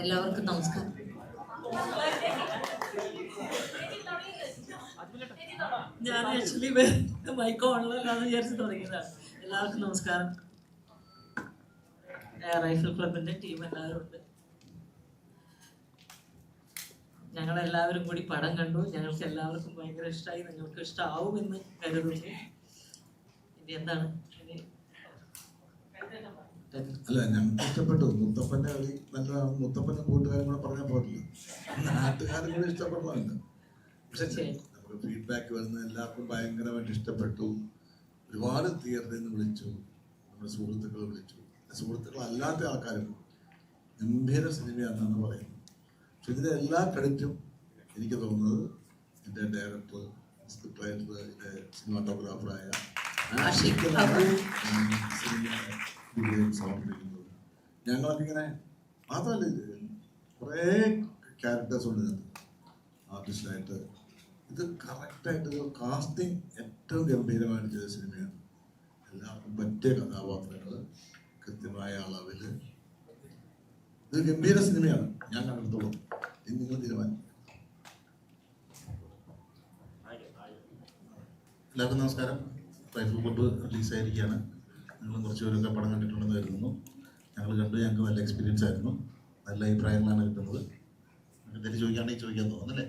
എല്ലാവർക്കും നമസ്കാരം. ഞാൻ ആക്ച്വലി മൈക്ക് ഓൺലൈനിലാണെന്ന് വിചാരിച്ച് തുടങ്ങിയതാണ്. എല്ലാവർക്കും നമസ്കാരം. റൈഫിൾ ക്ലബിന്റെ ടീം എല്ലാവരും ഉണ്ട്. ഞങ്ങളെല്ലാവരും കൂടി പടം കണ്ടു. ഞങ്ങൾക്ക് എല്ലാവർക്കും ഭയങ്കര ഇഷ്ടമായി. നിങ്ങൾക്ക് ഇഷ്ടമാവുമെന്ന് കരുതുന്നു. ഇനി എന്താണ്? അല്ല, ഞങ്ങൾക്ക് ഇഷ്ടപ്പെട്ടു. മുത്തപ്പന്റെ കളി നല്ലതാണ്. മുത്തപ്പന്റെ കൂട്ടുകാരും കൂടെ പറഞ്ഞാൽ പോരില്ല, നാട്ടുകാരും കൂടെ ഇഷ്ടപ്പെടണമല്ലോ. പക്ഷെ നമുക്ക് ഫീഡ്ബാക്ക് വരുന്ന എല്ലാവർക്കും ഭയങ്കരമായിട്ട് ഇഷ്ടപ്പെട്ടു. ഒരുപാട് തിയേറ്ററിൽ നിന്ന് വിളിച്ചു, നമ്മുടെ സുഹൃത്തുക്കൾ വിളിച്ചു, സുഹൃത്തുക്കളല്ലാത്ത ആൾക്കാരും ഗംഭീര സിനിമയാണെന്നാണ് പറയുന്നത്. പക്ഷെ ഇതിന്റെ എല്ലാ ക്രെഡിറ്റും എനിക്ക് തോന്നുന്നത് എൻ്റെ ഡയറക്ടർ, സ്ക്രിപ്റ്റ് റൈറ്റർ, ഇതിൻ്റെ സിനിമാറ്റോഗ്രാഫറായ സമർപ്പിക്കുന്നത്. ഞങ്ങളൊക്കെ ഇങ്ങനെ മാത്രമല്ല, കുറേ ക്യാരക്ടേഴ്സ് ഉണ്ട് ഇതിനകത്ത് ആർട്ടിസ്റ്റായിട്ട്. ഇത് കറക്റ്റായിട്ട് കാസ്റ്റിംഗ് ഏറ്റവും ഗംഭീരമായിട്ട് ചെയ്ത സിനിമയാണ്. എല്ലാവർക്കും പറ്റിയ കഥാപാത്രങ്ങൾ കൃത്യമായ അളവിൽ. ഇത് ഗംഭീര സിനിമയാണ്. ഞാൻ കണ്ടിടത്തോളം. ഇനി നിങ്ങൾ തീരുമാനം. എല്ലാവർക്കും നമസ്കാരം. റൈഫിൾ ക്ലബ്ബ് റിലീസായിരിക്കുകയാണ്. നിങ്ങൾ കുറച്ച് പേരൊക്കെ പടം കണ്ടിട്ടുണ്ടെന്ന് കരുതുന്നു. ഞങ്ങൾ കണ്ടു. ഞങ്ങൾക്ക് നല്ല എക്സ്പീരിയൻസ് ആയിരുന്നു. നല്ല അഭിപ്രായങ്ങളാണ് കിട്ടുന്നത്. എന്തെങ്കിലും ചോദിക്കാണ്ടെങ്കിൽ ചോദിക്കാൻ തോന്നുന്നല്ലേ?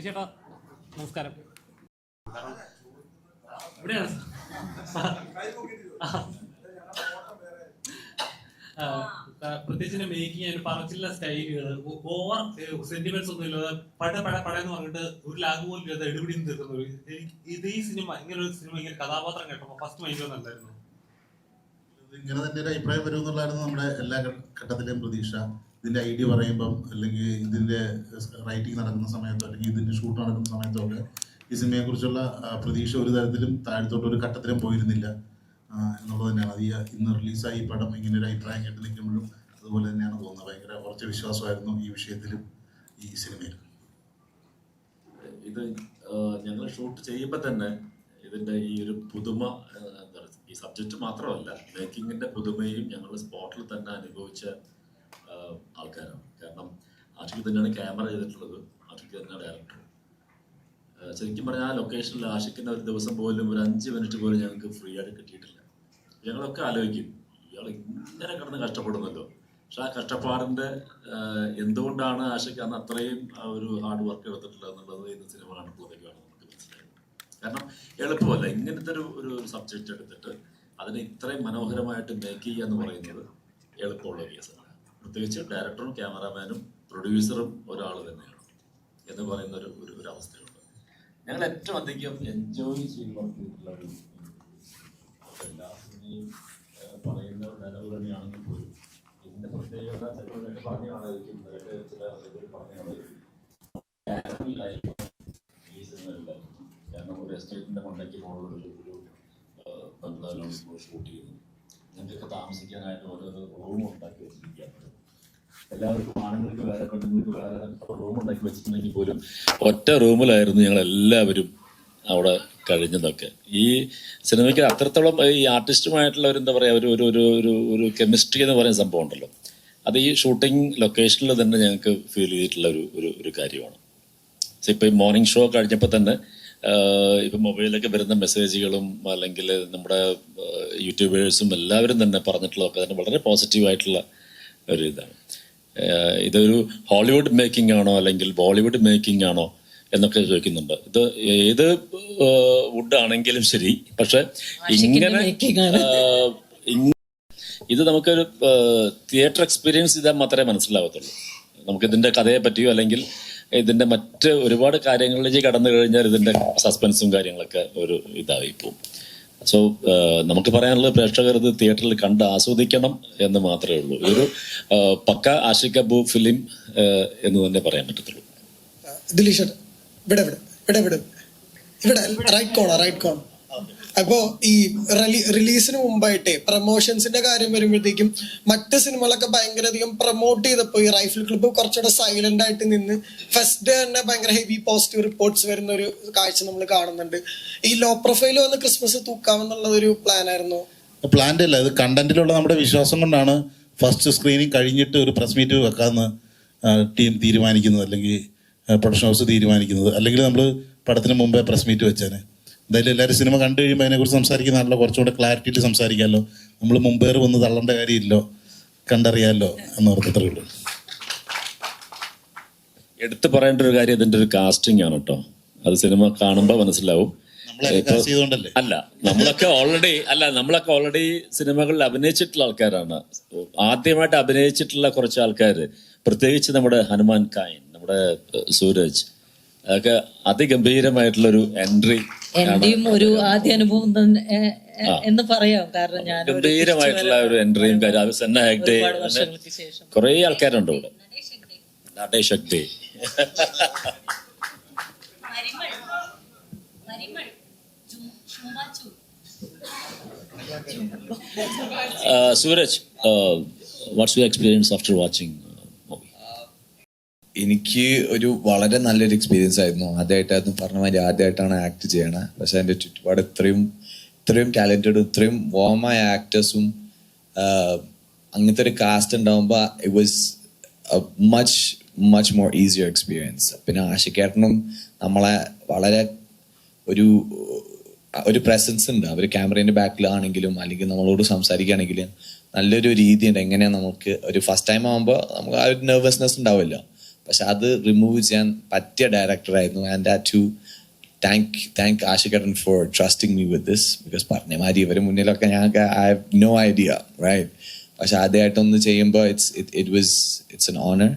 ചേട്ടാ നമസ്കാരം. ഇവിടെയാണ് പ്രത്യേകിച്ച് മേക്കിങ് പറച്ചില്ല സ്റ്റൈലുകൾ, ഓവർ സെന്റിമെന്റ്സ് ഒന്നും ഇല്ലാതെ പടയെന്ന് പറഞ്ഞിട്ട് ഒരു ലാഗ് പോലും ഇല്ലാതെ എടുപിടി തീർക്കുന്ന ഇത് ഈ സിനിമ, ഇങ്ങനെ ഒരു സിനിമ, ഇങ്ങനെ കഥാപാത്രം കേട്ടപ്പോൾ ഫസ്റ്റ് മൈൻഡ് വന്നിട്ടുണ്ടായിരുന്നു. ഇങ്ങനെ തന്നെ ഒരു അഭിപ്രായം വരും എന്നുള്ളതായിരുന്നു നമ്മുടെ എല്ലാ ഘട്ടത്തിലെയും പ്രതീക്ഷ. ഇതിന്റെ ഐഡിയ പറയുമ്പം, അല്ലെങ്കിൽ ഇതിന്റെ റൈറ്റിംഗ് നടക്കുന്ന സമയത്തോ, അല്ലെങ്കിൽ ഇതിന്റെ ഷൂട്ട് നടക്കുന്ന സമയത്തോ ഒക്കെ ഈ സിനിമയെ കുറിച്ചുള്ള പ്രതീക്ഷ ഒരു തരത്തിലും താഴത്തോട്ട് ഒരു ഘട്ടത്തിലും പോയിരുന്നില്ല എന്നുള്ളത് തന്നെയാണ്. അത് ഇന്ന് റിലീസായി ഈ പടം ഇങ്ങനെ ഒരു അഭിപ്രായം കേട്ട് നിൽക്കുമ്പോഴും അതുപോലെ തന്നെയാണ് തോന്നുന്നത്. ഭയങ്കര കുറച്ച് വിശ്വാസമായിരുന്നു ഈ വിഷയത്തിലും ഈ സിനിമയിലും. ഇത് ഞങ്ങൾ ഷൂട്ട് ചെയ്യുമ്പോൾ തന്നെ ഇതിൻ്റെ ഈ ഒരു പുതുമ, എന്താ പറയുക, ഈ സബ്ജക്റ്റ് മാത്രമല്ല, മേക്കിങ്ങിൻ്റെ പുതുമയും ഞങ്ങൾ സ്പോട്ടിൽ തന്നെ അനുഭവിച്ച ആൾക്കാരാണ്. കാരണം ആഷിക്ക് തന്നെയാണ് ക്യാമറ ചെയ്തിട്ടുള്ളത്, ആഷിക്ക് തന്നെയാണ് ഡയറക്ടർ. ശരിക്കും പറഞ്ഞാൽ ആ ലൊക്കേഷനിൽ ആഷിക്കിൻ്റെ ഒരു ദിവസം പോലും ഒരു 5 മിനിറ്റ് പോലും ഞങ്ങൾക്ക് ഫ്രീ ആയിട്ട് കിട്ടിയിട്ടില്ല. ഞങ്ങളൊക്കെ ആലോചിക്കും, ഇയാൾ ഇങ്ങനെ കിടന്ന് കഷ്ടപ്പെടുന്നല്ലോ. പക്ഷെ ആ കഷ്ടപ്പാടിൻ്റെ എന്തുകൊണ്ടാണ് ആഷിക്ക് അന്ന് അത്രയും ഒരു ഹാർഡ് വർക്ക് എടുത്തിട്ടുള്ളത് എന്നുള്ളത് ഇന്ന് സിനിമ കണ്ടപ്പോഴത്തേക്കാണ് നമുക്ക് മനസ്സിലായത്. കാരണം എളുപ്പമല്ല ഇങ്ങനത്തെ ഒരു സബ്ജക്റ്റ് എടുത്തിട്ട് അതിനെ ഇത്രയും മനോഹരമായിട്ട് മേക്ക് ചെയ്യുക എന്ന് പറയുന്നത് എളുപ്പമുള്ള കേസല്ല. പ്രത്യേകിച്ച് ഡയറക്ടറും ക്യാമറാമാനും പ്രൊഡ്യൂസറും ഒരാൾ തന്നെയാണ് എന്ന് പറയുന്ന ഒരു അവസ്ഥയുണ്ട്. ഞങ്ങൾ ഏറ്റവും അധികം എൻജോയ് ചെയ്ത് വർക്ക് ചെയ്തിട്ടുള്ള ഒരു എല്ലാ സിനിമയും പറയുന്ന ഡയലോഗ് തന്നെയാണെങ്കിൽ പോലും ഇതിൻ്റെ പ്രത്യേകത ചിലപ്പോഴൊക്കെ പറഞ്ഞാണായിരിക്കും, ചില പറഞ്ഞാണായിരിക്കും ഈ സിനിമയിലായിരുന്നു. കാരണം ഒരു എസ്റ്റേറ്റിൻ്റെ മണ്ടയ്ക്ക് പോകുന്നൊരു ബംഗ്ലാവിലാണ് ഷൂട്ട് ചെയ്യുന്നത്. ഞങ്ങൾക്ക് താമസിക്കാനായിട്ട് ഓരോരോ റൂം ഉണ്ടാക്കി വെച്ചിരിക്കുകയാണ്. എല്ലാവർക്കും ആണുങ്ങൾക്ക് വേറെ, പെണ്ണുങ്ങൾക്ക് വേറെ റൂം ഉണ്ടാക്കി വെച്ചിട്ടുണ്ടെങ്കിൽ പോലും ഒറ്റ റൂമിലായിരുന്നു ഞങ്ങൾ എല്ലാവരും അവിടെ കഴിഞ്ഞതൊക്കെ. ഈ സിനിമയ്ക്ക് അത്രത്തോളം ഈ ആർട്ടിസ്റ്റുമായിട്ടുള്ള ഒരു എന്താ പറയുക, ഒരു കെമിസ്ട്രി എന്ന് പറയുന്ന സംഭവം ഉണ്ടല്ലോ, അത് ഈ ഷൂട്ടിംഗ് ലൊക്കേഷനിൽ തന്നെ ഞങ്ങൾക്ക് ഫീൽ ചെയ്തിട്ടുള്ള ഒരു കാര്യമാണ്. ഇപ്പം ഈ മോർണിംഗ് ഷോ കഴിഞ്ഞപ്പോൾ തന്നെ ഇപ്പം മൊബൈലിലൊക്കെ വരുന്ന മെസ്സേജുകളും അല്ലെങ്കിൽ നമ്മുടെ യൂട്യൂബേഴ്സും എല്ലാവരും തന്നെ പറഞ്ഞിട്ടുള്ളതൊക്കെ തന്നെ വളരെ പോസിറ്റീവായിട്ടുള്ള ഒരു ഇതാണ്. ഇതൊരു ഹോളിവുഡ് മേക്കിംഗ് ആണോ അല്ലെങ്കിൽ ബോളിവുഡ് മേക്കിംഗ് ആണോ എന്നൊക്കെ ചോദിക്കുന്നുണ്ട്. ഇത് ഏത് വുഡ് ആണെങ്കിലും ശരി, പക്ഷെ ഇങ്ങനെ ഇത് നമുക്കൊരു തിയേറ്റർ എക്സ്പീരിയൻസ് ചെയ്താൽ മാത്രമേ മനസ്സിലാവത്തുള്ളൂ. നമുക്കിതിന്റെ കഥയെ പറ്റിയോ അല്ലെങ്കിൽ ഇതിന്റെ മറ്റ് ഒരുപാട് കാര്യങ്ങളിലേക്ക് കടന്നു കഴിഞ്ഞാൽ ഇതിന്റെ സസ്പെൻസും കാര്യങ്ങളൊക്കെ ഒരു ഇതായി പോകും. സോ നമുക്ക് പറയാനുള്ളത് പ്രേക്ഷകർ ഇത് തിയേറ്ററിൽ കണ്ട് ആസ്വദിക്കണം എന്ന് മാത്രമേ ഉള്ളൂ. ഒരു പക്ക ആഷിഖ് കപൂർ ഫിലിം എന്ന് തന്നെ പറയാൻ പറ്റത്തുള്ളൂ. ദിലീഷ് ഇവിടെ റൈറ്റ് കോൺ. അപ്പോ ഈ റിലീസിന് മുമ്പായിട്ടേ പ്രൊമോഷൻസിന്റെ കാര്യം വരുമ്പോഴത്തേക്കും മറ്റ് സിനിമകളൊക്കെ ഭയങ്കര അധികം പ്രൊമോട്ട് ചെയ്തപ്പോ ഈ റൈഫിൾ ക്ലബ്ബ് കുറച്ചുകൂടെ സൈലന്റ് ആയിട്ട് നിന്ന് ഫസ്റ്റ് ഡേ തന്നെ ഭയങ്കര ഹെവി പോസിറ്റീവ് റിപ്പോർട്ട്സ് വരുന്ന ഒരു കാഴ്ച നമ്മൾ കാണുന്നുണ്ട്. ഈ ലോ പ്രൊഫൈൽ വന്ന് ക്രിസ്മസ് തൂക്കാമെന്നുള്ള ഒരു പ്ലാൻ ആയിരുന്നു? പ്ലാൻ്റെ അല്ല, ഇത് കണ്ടന്റിലുള്ള നമ്മുടെ വിശ്വാസം കൊണ്ടാണ് ഫസ്റ്റ് സ്ക്രീനിങ് കഴിഞ്ഞിട്ട് ഒരു പ്രസ് മീറ്റ് വെക്കാമെന്ന് ടീം തീരുമാനിക്കുന്നത്, അല്ലെങ്കിൽ പ്രൊഡക്ഷൻ ഹൗസ് തീരുമാനിക്കുന്നത്. അല്ലെങ്കിൽ നമ്മൾ പടത്തിന് മുമ്പേ പ്രസ് മീറ്റ് വെച്ചാൽ എന്തായാലും എല്ലാവരും സിനിമ കണ്ടു കഴിയുമ്പോൾ അതിനെക്കുറിച്ച് സംസാരിക്കുന്നതാണല്ലോ, കുറച്ചുകൂടെ ക്ലാരിറ്റിയിൽ സംസാരിക്കാമല്ലോ. നമ്മൾ മുമ്പേർ വന്ന് തള്ളേണ്ട കാര്യമില്ലോ, കണ്ടറിയാമല്ലോ എന്നോർത്തത്രേ ഉള്ളൂ. എടുത്തു പറയേണ്ട ഒരു കാര്യം ഇതിന്റെ ഒരു കാസ്റ്റിംഗ് ആണ് കേട്ടോ. അത് സിനിമ കാണുമ്പോൾ മനസ്സിലാവും. അല്ല, നമ്മളൊക്കെ ഓൾറെഡി സിനിമകളിൽ അഭിനയിച്ചിട്ടുള്ള ആൾക്കാരാണ്. ആദ്യമായിട്ട് അഭിനയിച്ചിട്ടുള്ള കുറച്ച് ആൾക്കാർ, പ്രത്യേകിച്ച് നമ്മുടെ ഹനുമാൻ കായൻ, നമ്മുടെ സൂരജ്, അതൊക്കെ അതിഗംഭീരമായിട്ടുള്ളൊരു എന്റെയും ഒരു ആദ്യ അനുഭവം എന്ന് പറയാം. കാരണം ഞാൻ ഗംഭീരമായിട്ടുള്ള ഒരു എൻട്രിയും കാര്യം. സെന്ന ഹെഗ്ഡെ, കുറെ ആൾക്കാരുണ്ട് ഇവിടെ. Natesh Hegde, Sooraj, what's your experience after watching movie? എനിക്ക് ഒരു വളരെ നല്ലൊരു എക്സ്പീരിയൻസ് ആയിരുന്നു. ആദ്യമായിട്ടായിരുന്നു, പറഞ്ഞ മാതിരി ആദ്യമായിട്ടാണ് ആക്ട് ചെയ്യണത്. പക്ഷെ എൻ്റെ ചുറ്റുപാട് ഇത്രയും ടാലന്റഡും ഇത്രയും വാമായ ആക്ടേഴ്സും അങ്ങനത്തെ ഒരു കാസ്റ്റ് ഉണ്ടാകുമ്പോൾ it was much more easier experience. പിന്നെ ആഷിഖേട്ടനും നമ്മളെ വളരെ ഒരു പ്രസൻസ് ഉണ്ട്. അവർ ക്യാമറേൻ്റെ ബാക്കിലാണെങ്കിലും അല്ലെങ്കിൽ നമ്മളോട് സംസാരിക്കുകയാണെങ്കിലും നല്ലൊരു രീതിയുണ്ട്. എങ്ങനെയാണ് നമുക്ക് ഒരു ഫസ്റ്റ് ടൈം ആകുമ്പോൾ നമുക്ക് ആ ഒരു നെർവസ്നെസ് ഉണ്ടാവുമല്ലോ, പക്ഷെ അത് റിമൂവ് ചെയ്യാൻ പറ്റിയ ഡയറക്ടറായിരുന്നു. ആൻഡ് ടു താങ്ക് ആഷിഖേട്ടൻ for trusting me with this. Because പറഞ്ഞ മാതിരി ഇവർ മുന്നിലൊക്കെ ഞങ്ങൾക്ക് I have no idea, right? പക്ഷെ ആദ്യമായിട്ടൊന്ന് ചെയ്യുമ്പോൾ it's an honour.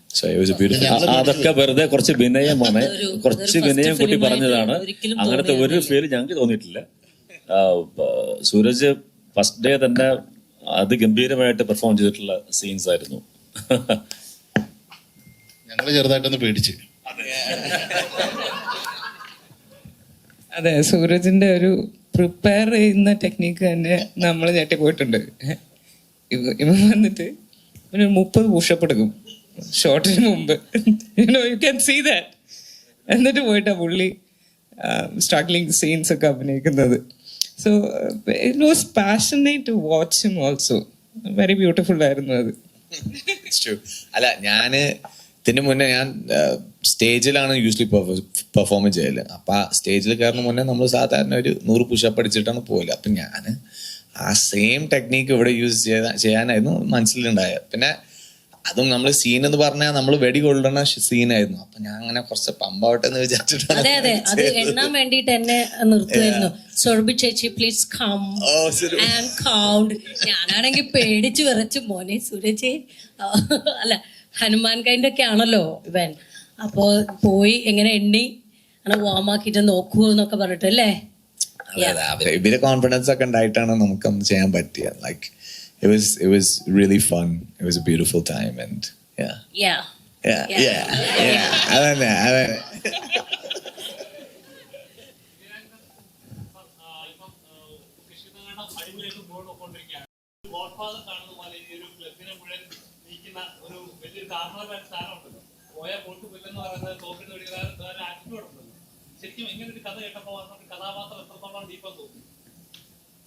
So it was a beautiful. അതൊക്കെ വെറുതെ കുറച്ച് വിനയമാണ്, കുറച്ച് വിനയം കൂട്ടി പറഞ്ഞതാണ്. അങ്ങനത്തെ ഒരു ഫീൽ ഞങ്ങൾക്ക് തോന്നിയിട്ടില്ല. സൂരജ് ഫസ്റ്റ് ഡേ തന്നെ അതിഗംഭീരമായിട്ട് പെർഫോം ചെയ്തിട്ടുള്ള സീൻസ് ആയിരുന്നു. ഞങ്ങൾ ചെറുതായിട്ടൊന്ന് പേടിച്ച്. അതെ, സൂരജിന്റെ ഒരു പ്രിപ്പയർ ചെയ്യുന്ന ടെക്നിക്ക് തന്നെ നമ്മൾ ഞെട്ടിപ്പോയിട്ടുണ്ട്. ഇവൻ വന്നിട്ട് ഒരു 30 പുഷപ്പ് എടുക്കും ഷോട്ടിന് മുമ്പ്. You can see that. എന്നിട്ട് പോയിട്ടാ പുള്ളി സ്ട്രഗ്ലിംഗ് സീൻസ് ഒക്കെ അഭിനയിക്കുന്നത്. So it was passionate to watch him also. Very beautiful ആയിരുന്നു അത്. അല്ല, ഞാന് ഇതിന് മുന്നേ ഞാൻ സ്റ്റേജിലാണ് യൂസ്വലി പെർഫോം ചെയ്യല്. അപ്പൊ ആ സ്റ്റേജിൽ കയറുന്ന മുന്നേ നമ്മൾ സാധാരണ ഒരു 100 പുഷപ്പ് അടിച്ചിട്ടാണ് പോകല്. അപ്പൊ ഞാൻ ആ സെയിം ടെക്നീക്ക് ഇവിടെ യൂസ് ചെയ്യാനായിരുന്നു മനസ്സിലുണ്ടായത്. പിന്നെ അതും നമ്മൾ സീൻ എന്ന് പറഞ്ഞാൽ നമ്മൾ വെടി കൊള്ളുന്ന സീനായിരുന്നു. അപ്പൊ ഞാൻ അങ്ങനെ കുറച്ച് പമ്പാവട്ടെ എന്ന് വിചാരിച്ചിട്ടാണ്. അതെ അതെ, അത് എണ്ണാൻ വേണ്ടിട്ട് എന്നെ നിർത്തുമായിരുന്നു. സോർബി ചേച്ചി പ്ലീസ് കം ആൻഡ് കൗണ്ട്. ഞാനാണെങ്കിൽ പേടിച്ചു വിറച്ചു, മോനെ സൂരജ് അല്ല ഹനുമാൻ കൈൻ്റെ ഒക്കെ ആണല്ലോ ഇവൻ. അപ്പോ പോയി എങ്ങനെ എണ്ണി അങ്ങനെ വാം ആക്കിയിട്ട് നോക്കൂ എന്നൊക്കെ പറഞ്ഞിട്ടല്ലേ. ഇവര് കോൺഫിഡൻസ് ഒക്കെ ഉണ്ടായിട്ടാണ് നമുക്കൊന്ന് ചെയ്യാൻ പറ്റിയത്. Like it was really fun. It was a beautiful time and yeah. അതന്നെ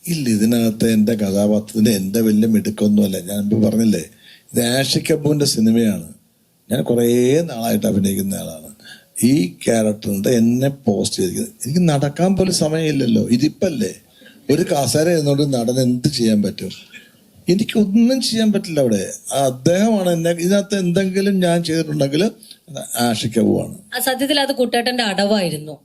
ഇല്ല, ഇതിനകത്ത് എൻ്റെ കഥാപാത്രത്തിൻ്റെ എൻ്റെ വലിയ മിടുക്കൊന്നുമല്ല. ഞാൻ ഇപ്പോൾ പറഞ്ഞില്ലേ, ഇത് ആഷിഖ് കപൂറിൻ്റെ സിനിമയാണ്. ഞാൻ കുറേ നാളായിട്ട് അഭിനയിക്കുന്ന ആളാണ്. ഈ ക്യാരക്ടറിൻ്റെ എന്നെ പോസ്റ്റ് ചെയ്തിരിക്കുന്നത് എനിക്ക് നടക്കാൻ പോലും സമയമില്ലല്ലോ. ഇതിപ്പല്ലേ ഒരു കസേര എന്നുകൊണ്ട് നടൻ എന്ത് ചെയ്യാൻ പറ്റും? എനിക്കൊന്നും ചെയ്യാൻ പറ്റില്ല അവിടെ. അദ്ദേഹമാണ് എന്നെ ഇതിനകത്ത് എന്തെങ്കിലും ഞാൻ ചെയ്തിട്ടുണ്ടെങ്കിൽ ആഷിക്ക പോവാണ്. സത്യത്തിൽ അത് കുട്ടേട്ടന്റെ അടവായിരുന്നു.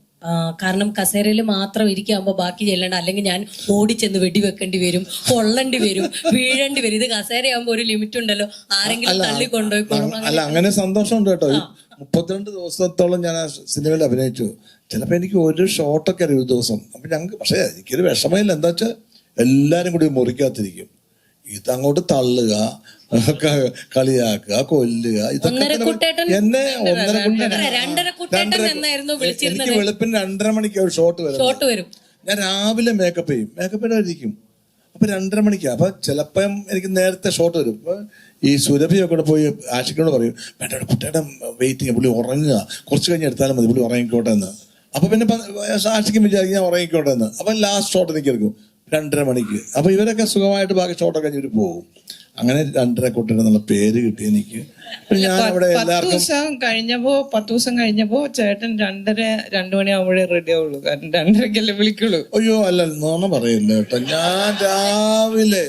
കാരണം കസേരയിൽ മാത്രം ഇരിക്കുമ്പോ ബാക്കി ചെല്ലണ്ട, അല്ലെങ്കിൽ ഞാൻ ഓടിച്ചെന്ന് വെടിവെക്കേണ്ടി വരും, കൊള്ളേണ്ടി വരും, വീഴേണ്ടി വരും. ഇത് കസേരയാകുമ്പോ ഒരു ലിമിറ്റ് ഉണ്ടല്ലോ, ആരെങ്കിലും തള്ളി കൊണ്ടുപോയിക്കോളും. അല്ല, അങ്ങനെ സന്തോഷമുണ്ട് കേട്ടോ. 32 ദിവസത്തോളം ഞാൻ ആ സിനിമയിൽ അഭിനയിച്ചു. ചിലപ്പോൾ എനിക്ക് ഒരു ഷോട്ടൊക്കെ അറിയും ഒരു ദിവസം. അപ്പൊ ഞങ്ങൾക്ക് പക്ഷേ എനിക്കൊരു വിഷമമില്ല. എന്താ വെച്ചാൽ എല്ലാരും കൂടി മുറിക്കാത്തിരിക്കും. ഇതങ്ങോട്ട് തള്ളുക, കളിയാക്കുക, കൊല്ലുക, ഇതൊക്കെ എന്നെ എനിക്ക് വെളുപ്പിന് 2:30 മണിക്ക് ഒരു ഷോട്ട് വരും. ഞാൻ രാവിലെ മേക്കപ്പ് ചെയ്യും, മേക്കപ്പ് ഇടാതിരിക്കും. അപ്പൊ 2:30 മണിക്കാ. അപ്പൊ ചിലപ്പം എനിക്ക് നേരത്തെ ഷോട്ട് വരും. അപ്പൊ ഈ സുരഭിയൊക്കെ കൂടെ പോയി ആഷിക്കോട് പറയും, വേണ്ട കുട്ടിയുടെ വെയിറ്റിങ്, പുള്ളി ഉറങ്ങുക, കുറച്ച് കഴിഞ്ഞ് എടുത്താലും മതി, പുള്ളി ഉറങ്ങിക്കോട്ടെ എന്ന്. അപ്പൊ പിന്നെ ആഷിക്കും വിചാരിക്കും ഞാൻ ഉറങ്ങിക്കോട്ടെ എന്ന്. അപ്പൊ ലാസ്റ്റ് ഷോട്ട് എനിക്ക് എടുക്കും 2:30 മണിക്ക്. അപ്പൊ ഇവരൊക്കെ സുഖമായിട്ട് ബാക്കി ഷോട്ടൊക്കെ കഴിഞ്ഞ് പോകും. അങ്ങനെ 2:30 കുട്ടിയുടെ എന്നുള്ള പേര് കിട്ടി എനിക്ക്. ഞാൻ അവിടെ 10 ദിവസം കഴിഞ്ഞപ്പോ ചേട്ടൻ 2 മണിയാവുമ്പോഴേ റെഡി ആവുള്ളൂ. കാരണം 2:30 വിളിക്കുള്ളൂ. അയ്യോ അല്ല, നോണ പറയില്ല കേട്ടോ. ഞാൻ രാവിലെ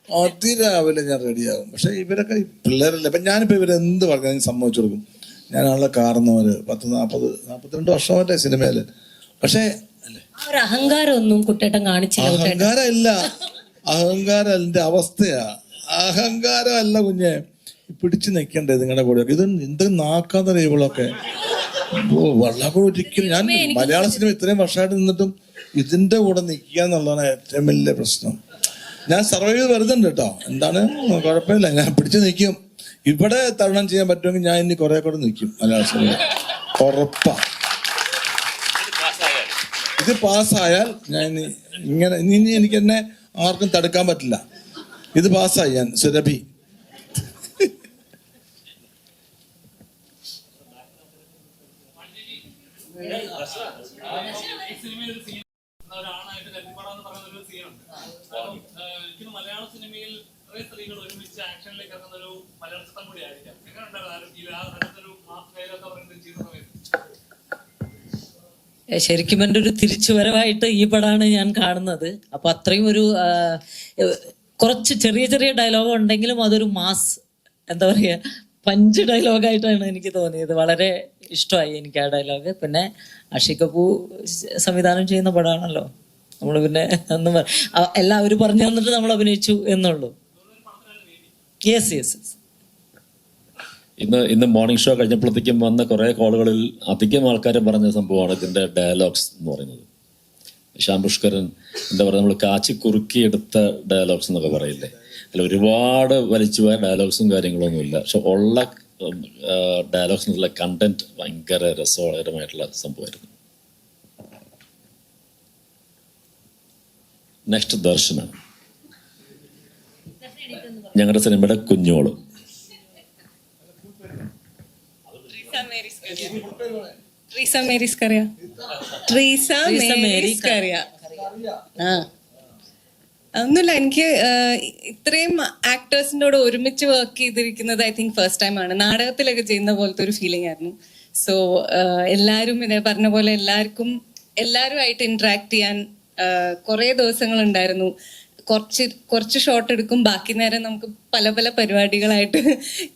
അതിരാവിലെ ഞാൻ റെഡിയാകും. പക്ഷെ ഇവരൊക്കെ പിള്ളേരല്ലേ. അപ്പൊ ഞാനിപ്പോ ഇവരെന്ത് പറഞ്ഞാലും സമ്മതിച്ചു കൊടുക്കും. ഞാനാണല്ലോ കാരണവര്. 42 വർഷമല്ലേ സിനിമയില്. പക്ഷെ അഹങ്കാരമൊന്നും കുട്ടേട്ടൻ കാണിച്ചില്ല. അഹങ്കാരമില്ല, അഹങ്കാരം എന്റെ അവസ്ഥയാ. അഹങ്കാരമല്ല കുഞ്ഞെ, പിടിച്ചു നിൽക്കണ്ടേ നിങ്ങളുടെ കൂടെ. ഇത് എന്ത് നാക്കാത്ത ഇവളൊക്കെ വള്ളക്കൂടെ ഒരിക്കലും. ഞാൻ മലയാള സിനിമ ഇത്രയും വർഷമായിട്ട് നിന്നിട്ടും ഇതിന്റെ കൂടെ നിൽക്കുക എന്നുള്ളതാണ് ഏറ്റവും വലിയ പ്രശ്നം. ഞാൻ സർവൈവ് ചെയ്ത് വരുന്നുണ്ട് കേട്ടോ. എന്താണ് കുഴപ്പമില്ല, ഞാൻ പിടിച്ചു നിൽക്കും. ഇവിടെ തരണം ചെയ്യാൻ പറ്റുമെങ്കിൽ ഞാൻ ഇനി കുറെ കൂടെ നിൽക്കും മലയാള സിനിമ, ഉറപ്പാ. ഇത് പാസ്സായാൽ ഞാൻ ഇങ്ങനെ ഇനി എനിക്ക് എന്നെ ആർക്കും തടുക്കാൻ പറ്റില്ല. ഇത് പാസ്സായി ഞാൻ സുരഭി. മലയാള സിനിമയിൽ കുറെ സ്ത്രീകൾ ഒരുമിച്ച് ആക്ഷനിലേക്ക് ഇറങ്ങുന്ന ഒരു മലയാള ചിത്രം കൂടി ആയിരിക്കാം. എങ്ങനെ ശരിക്കും എൻ്റെ ഒരു തിരിച്ചുവരവായിട്ട് ഈ പടമാണ് ഞാൻ കാണുന്നത്. അപ്പൊ അത്രയും ഒരു കുറച്ച് ചെറിയ ചെറിയ ഡയലോഗ് ഉണ്ടെങ്കിലും അതൊരു മാസ്, എന്താ പറയാ, പഞ്ച് ഡയലോഗായിട്ടാണ് എനിക്ക് തോന്നിയത്. വളരെ ഇഷ്ടമായി എനിക്ക് ആ ഡയലോഗ്. പിന്നെ ആഷിഖ് കപൂർ സംവിധാനം ചെയ്യുന്ന പടമാണല്ലോ, നമ്മൾ പിന്നെ ഒന്നും എല്ലാവരും പറഞ്ഞു തന്നിട്ട് നമ്മൾ അഭിനയിച്ചു എന്നുള്ളൂ. Yes yes. ഇന്ന് മോർണിംഗ് ഷോ കഴിഞ്ഞപ്പോഴത്തേക്കും വന്ന കുറെ കോളുകളിൽ അധികം ആൾക്കാരും പറഞ്ഞ സംഭവമാണ് ഇതിന്റെ ഡയലോഗ്സ് എന്ന് പറയുന്നത്. ശ്യാം പുഷ്കരൻ എന്താ പറയുക, നമ്മൾ കാച്ചി കുറുക്കിയെടുത്ത ഡയലോഗ്സ് എന്നൊക്കെ പറയില്ലേ, അതിൽ ഒരുപാട് വലിച്ചുപോയ ഡയലോഗ്സും കാര്യങ്ങളൊന്നുമില്ല. പക്ഷെ ഉള്ള ഡയലോഗ്സിനുള്ള കണ്ടന്റ് ഭയങ്കര രസകരമായിട്ടുള്ള സംഭവമായിരുന്നു. നെക്സ്റ്റ് ദർശനാണ് ഞങ്ങളുടെ സിനിമയുടെ കുഞ്ഞോള്. ഒന്നുമില്ല, എനിക്ക് ഇത്രയും ആക്ടേഴ്സിൻ്റെ കൂടെ ഒരുമിച്ച് വർക്ക് ചെയ്തിരിക്കുന്നത് ഐ തിങ്ക് ഫസ്റ്റ് ടൈം ആണ്. നാടകത്തിലൊക്കെ ചെയ്യുന്ന പോലത്തെ ഒരു ഫീലിംഗ് ആയിരുന്നു. സോ എല്ലാവരും ഇതേ പറഞ്ഞ പോലെ എല്ലാവരുമായിട്ട് ഇന്ററാക്ട് ചെയ്യാൻ കുറേ ദിവസങ്ങൾ ഉണ്ടായിരുന്നു. കുറച്ച് ഷോട്ട് എടുക്കും, ബാക്കി നേരം നമുക്ക് പല പല പരിപാടികളായിട്ട്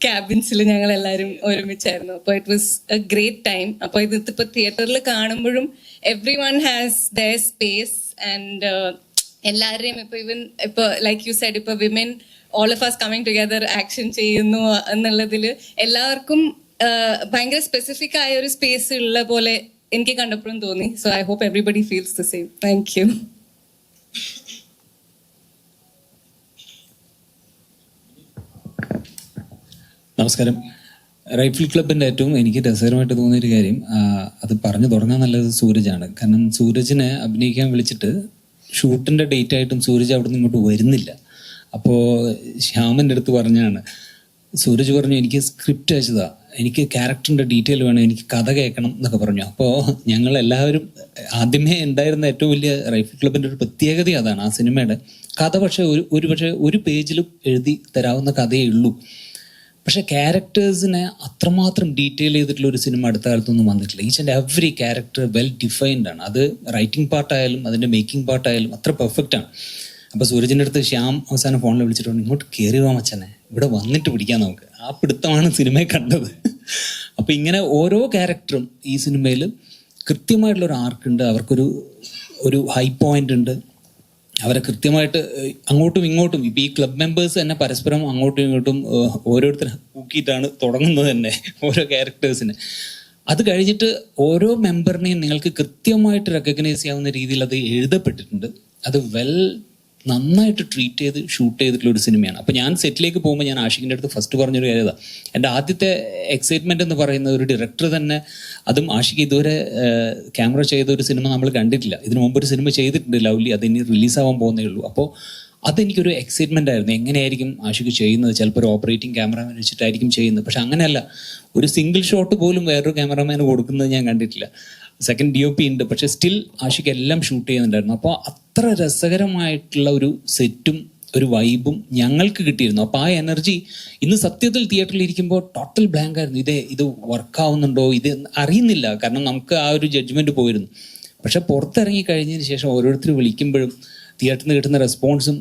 ക്യാബിൻസിൽ ഞങ്ങൾ എല്ലാവരും ഒരുമിച്ചായിരുന്നു. അപ്പോൾ it was A great time. അപ്പോൾ ഇതിപ്പോൾ തിയേറ്ററിൽ കാണുമ്പോഴും every one has their space and എല്ലാവരുടെയും ഇപ്പോൾ ലൈക്ക് യു സെഡ്, ഇപ്പോൾ women all of us coming together action ചെയ്യുന്നു എന്നുള്ളതിൽ എല്ലാവർക്കും ഭയങ്കര സ്പെസിഫിക് ആയ ഒരു സ്പേസ് ഉള്ള പോലെ എനിക്ക് കണ്ടപ്പോഴും തോന്നി. So I hope everybody feels the same. Thank you. നമസ്കാരം. റൈഫിൾ ക്ലബിൻ്റെ ഏറ്റവും എനിക്ക് രസകരമായിട്ട് തോന്നിയൊരു കാര്യം, അത് പറഞ്ഞു തുടങ്ങാൻ നല്ലത് സൂരജാണ്. കാരണം സൂരജിനെ അഭിനയിക്കാൻ വിളിച്ചിട്ട് ഷൂട്ടിൻ്റെ ഡേറ്റ് ആയിട്ടും സൂരജ് അവിടെ നിന്ന് ഇങ്ങോട്ട് വരുന്നില്ല. അപ്പോൾ ശ്യാമൻ്റെ അടുത്ത് പറഞ്ഞാണ്, സൂരജ് പറഞ്ഞു എനിക്ക് സ്ക്രിപ്റ്റ് അയച്ചതാ, എനിക്ക് ക്യാരക്ടറിൻ്റെ ഡീറ്റെയിൽ വേണം, എനിക്ക് കഥ കേൾക്കണം എന്നൊക്കെ പറഞ്ഞു. അപ്പോൾ ഞങ്ങളെല്ലാവരും ആദ്യമേ ഉണ്ടായിരുന്ന ഏറ്റവും വലിയ റൈഫിൾ ക്ലബിൻ്റെ ഒരു പ്രത്യേകത അതാണ്, ആ സിനിമയുടെ കഥ. പക്ഷേ ഒരു പേജിലും എഴുതി തരാവുന്ന കഥയേ ഉള്ളൂ. പക്ഷെ ക്യാരക്ടേഴ്സിനെ അത്രമാത്രം ഡീറ്റെയിൽ ചെയ്തിട്ടുള്ള ഒരു സിനിമ അടുത്ത കാലത്തൊന്നും വന്നിട്ടില്ല. Each and every character well defined ആണ്. അത് റൈറ്റിംഗ് പാർട്ടായാലും അതിൻ്റെ മേക്കിംഗ് പാർട്ടായാലും അത്ര പെർഫെക്റ്റ് ആണ്. അപ്പോൾ സൂരജിൻ്റെ അടുത്ത് ശ്യാം അവസാനം ഫോണിൽ വിളിച്ചിട്ട് പറഞ്ഞു, ഇങ്ങോട്ട് കയറി വാ മച്ചനെ, ഇവിടെ വന്നിട്ട് പിടിക്കാം നമുക്ക്. ആ പിടുത്തമാണ് സിനിമയെ കണ്ടത്. അപ്പോൾ ഇങ്ങനെ ഓരോ ക്യാരക്ടറും ഈ സിനിമയിൽ കൃത്യമായിട്ടുള്ളൊരു ആർക്കുണ്ട്, അവർക്കൊരു ഹൈ പോയിന്റ് ഉണ്ട്. അവരെ കൃത്യമായിട്ട് അങ്ങോട്ടും ഇങ്ങോട്ടും ഇപ്പം ഈ ക്ലബ് മെമ്പേഴ്സ് തന്നെ പരസ്പരം അങ്ങോട്ടും ഇങ്ങോട്ടും ഓരോരുത്തർ ഊക്കിയിട്ടാണ് തുടങ്ങുന്നത് തന്നെ ഓരോ ക്യാരക്ടേഴ്സിനെ. അത് കഴിഞ്ഞിട്ട് ഓരോ മെമ്പറിനെയും നിങ്ങൾക്ക് കൃത്യമായിട്ട് റെക്കഗ്നൈസ് ചെയ്യാവുന്ന രീതിയിൽ അത് എഴുതപ്പെട്ടിട്ടുണ്ട്. അത് നന്നായിട്ട് ട്രീറ്റ് ചെയ്ത് ഷൂട്ട് ചെയ്തിട്ടുള്ള ഒരു സിനിമയാണ്. അപ്പോൾ ഞാൻ സെറ്റിലേക്ക് പോകുമ്പോൾ ഞാൻ ആഷിഖിൻ്റെ അടുത്ത് ഫസ്റ്റ് പറഞ്ഞൊരു കാര്യം, എൻ്റെ ആദ്യത്തെ എക്സൈറ്റ്മെൻറ്റ് എന്ന് പറയുന്നത് ഒരു ഡയറക്ടർ തന്നെ, അതും ആഷിഖ് ഇതുവരെ ക്യാമറ ചെയ്ത ഒരു സിനിമ നമ്മൾ കണ്ടിട്ടില്ല. ഇതിനു മുമ്പ് ഒരു സിനിമ ചെയ്തിട്ടുണ്ട് ലവ്ലി, അതിനി റിലീസാവാൻ പോകുന്നേ ഉള്ളൂ. അപ്പോൾ അതെനിക്കൊരു എക്സൈറ്റ്മെൻ്റ് ആയിരുന്നു, എങ്ങനെയായിരിക്കും ആഷിഖ് ചെയ്യുന്നത്. ചിലപ്പോൾ ഒരു ഓപ്പറേറ്റിംഗ് ക്യാമറാമാൻ വെച്ചിട്ടായിരിക്കും ചെയ്യുന്നത്, പക്ഷെ അങ്ങനെയല്ല. ഒരു സിംഗിൾ ഷോട്ട് പോലും വേറൊരു ക്യാമറാമാന് കൊടുക്കുന്നത് ഞാൻ കണ്ടിട്ടില്ല. സെക്കൻഡ് DOP ഉണ്ട്, പക്ഷെ സ്റ്റിൽ ആഷിഖ് എല്ലാം ഷൂട്ട് ചെയ്യുന്നുണ്ടായിരുന്നു. അപ്പോൾ അത്ര രസകരമായിട്ടുള്ള ഒരു സെറ്റും ഒരു വൈബും ഞങ്ങൾക്ക് കിട്ടിയിരുന്നു. അപ്പോൾ ആ എനർജി ഇന്ന് സത്യത്തിൽ തിയേറ്ററിൽ ഇരിക്കുമ്പോൾ ടോട്ടൽ ബ്ലാങ്ക് ആയിരുന്നു. ഇത് വർക്കാവുന്നുണ്ടോ ഇത് അറിയുന്നില്ല, കാരണം നമുക്ക് ആ ഒരു ജഡ്ജ്മെൻറ്റ് പോയിരുന്നു. പക്ഷെ പുറത്തിറങ്ങി കഴിഞ്ഞതിന് ശേഷം ഓരോരുത്തർ വിളിക്കുമ്പോഴും തിയേറ്ററിൽ നിന്ന് കിട്ടുന്ന റെസ്പോൺസും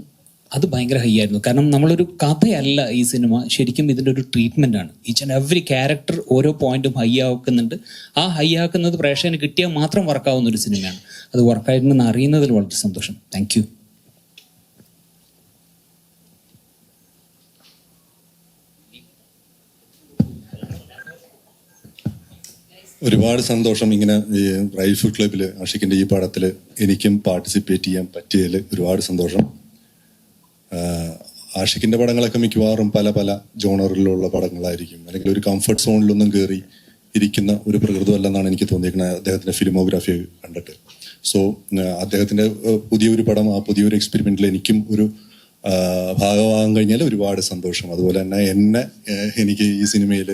അത് ഭയങ്കര ഹൈ ആയിരുന്നു. കാരണം നമ്മളൊരു കഥയല്ല ഈ സിനിമ, ശരിക്കും ഇതിൻ്റെ ഒരു ട്രീറ്റ്മെൻ്റ് ആണ്. ഈച്ച് ആൻഡ് എവറി ക്യാരക്ടർ ഓരോ പോയിന്റും ഹൈ ആക്കുന്നുണ്ട്. ആ ഹൈ ആക്കുന്നത് പ്രേക്ഷകന് കിട്ടിയാൽ മാത്രം വർക്കാവുന്ന ഒരു സിനിമയാണ്. അത് വർക്കായിട്ടുണ്ടെന്ന് അറിയുന്നതിൽ വളരെ സന്തോഷം. Thank you. ഒരുപാട് സന്തോഷം ഇങ്ങനെ ഈ റൈഫിൾ ക്ലബിൽ ആഷിഖിൻ്റെ ഈ പടത്തിൽ എനിക്കും പാർട്ടിസിപ്പേറ്റ് ചെയ്യാൻ പറ്റിയതിൽ ഒരുപാട് സന്തോഷം. ആഷിഖിൻ്റെ പടങ്ങളൊക്കെ മിക്കവാറും പല ജോണറിലുള്ള പടങ്ങളായിരിക്കും, അല്ലെങ്കിൽ ഒരു കംഫർട്ട് സോണിലൊന്നും കയറി ഇരിക്കുന്ന ഒരു പ്രകൃതമല്ലെന്നാണ് എനിക്ക് തോന്നിയിരിക്കുന്നത് അദ്ദേഹത്തിൻ്റെ ഫിലിമോഗ്രാഫി കണ്ടിട്ട്. സോ അദ്ദേഹത്തിൻ്റെ പുതിയൊരു പടം, ആ പുതിയൊരു എക്സ്പെരിമെൻറ്റിൽ എനിക്കും ഒരു ഭാഗമാകാൻ കഴിഞ്ഞാൽ ഒരുപാട് സന്തോഷം. അതുപോലെ തന്നെ എനിക്ക് ഈ സിനിമയിൽ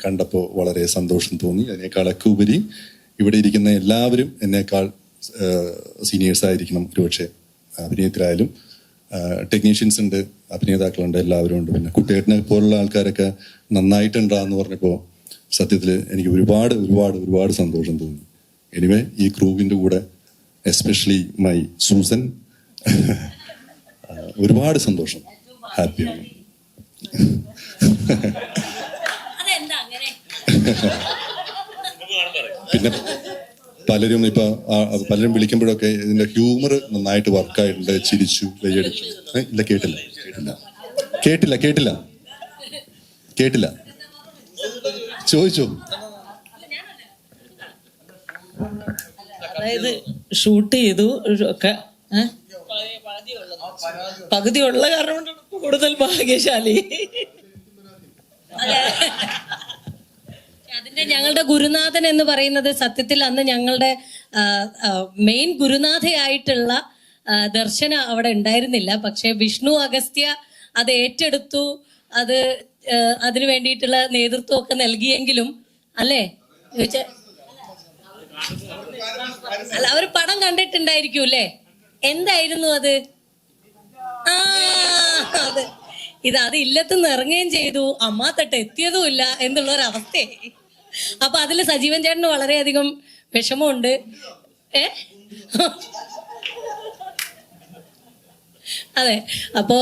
കണ്ടപ്പോൾ വളരെ സന്തോഷം തോന്നി. അതിനേക്കാളൊക്കെ ഉപരി ഇവിടെ ഇരിക്കുന്ന എല്ലാവരും എന്നേക്കാൾ സീനിയേഴ്സ് ആയിരിക്കണം ഒരുപക്ഷെ. അഭിനയത്തിലായാലും ടെക്നീഷ്യൻസ് ഉണ്ട്, അഭിനേതാക്കളുണ്ട്, എല്ലാവരും ഉണ്ട്. പിന്നെ കുട്ടിയേട്ടനെ പോലുള്ള ആൾക്കാരൊക്കെ നന്നായിട്ടുണ്ടാന്ന് പറഞ്ഞപ്പോൾ സത്യത്തിൽ എനിക്ക് ഒരുപാട് സന്തോഷം തോന്നി. എനിവേ ഈ ക്രൂവിൻ്റെ കൂടെ എസ്പെഷ്യലി മൈ സൂസൻ ഒരുപാട് സന്തോഷം, ഹാപ്പിയാണ്. പിന്നെ പലരും വിളിക്കുമ്പോഴൊക്കെ ഇതിന്റെ ഹ്യൂമർ നന്നായിട്ട് വർക്കായിട്ടുണ്ട്. ചിരിച്ചു, കൈയടിച്ചു. ഇല്ല, കേട്ടില്ല. ചോദിച്ചോ. അതായത് ഷൂട്ട് ചെയ്തു ഒക്കെ പകുതിയുള്ള കാരണം കൊണ്ടാണ് കൂടുതൽ ഭാഗ്യശാലി. അതിന്റെ ഞങ്ങളുടെ ഗുരുനാഥൻ എന്ന് പറയുന്നത് സത്യത്തിൽ അന്ന് ഞങ്ങളുടെ മെയിൻ ഗുരുനാഥയായിട്ടുള്ള ദർശന അവിടെ ഉണ്ടായിരുന്നില്ല. പക്ഷെ വിഷ്ണു അഗസ്ത്യ അത് ഏറ്റെടുത്തു, അതിനു വേണ്ടിയിട്ടുള്ള നേതൃത്വം ഒക്കെ നൽകിയെങ്കിലും അല്ലേ, അല്ല അവർ പടം കണ്ടിട്ടുണ്ടായിരിക്കും അല്ലേ, എന്തായിരുന്നു അത്? അത് ഇല്ലത്തുനിന്ന് ഇറങ്ങുകയും ചെയ്തു, അമ്മാത്തട്ട് എത്തിയതുമില്ല എന്നുള്ളൊരവസ്ഥയായി. അപ്പൊ അതിൽ സജീവൻ ചേട്ടന് വളരെയധികം വിഷമമുണ്ട്. അതെ, അപ്പോ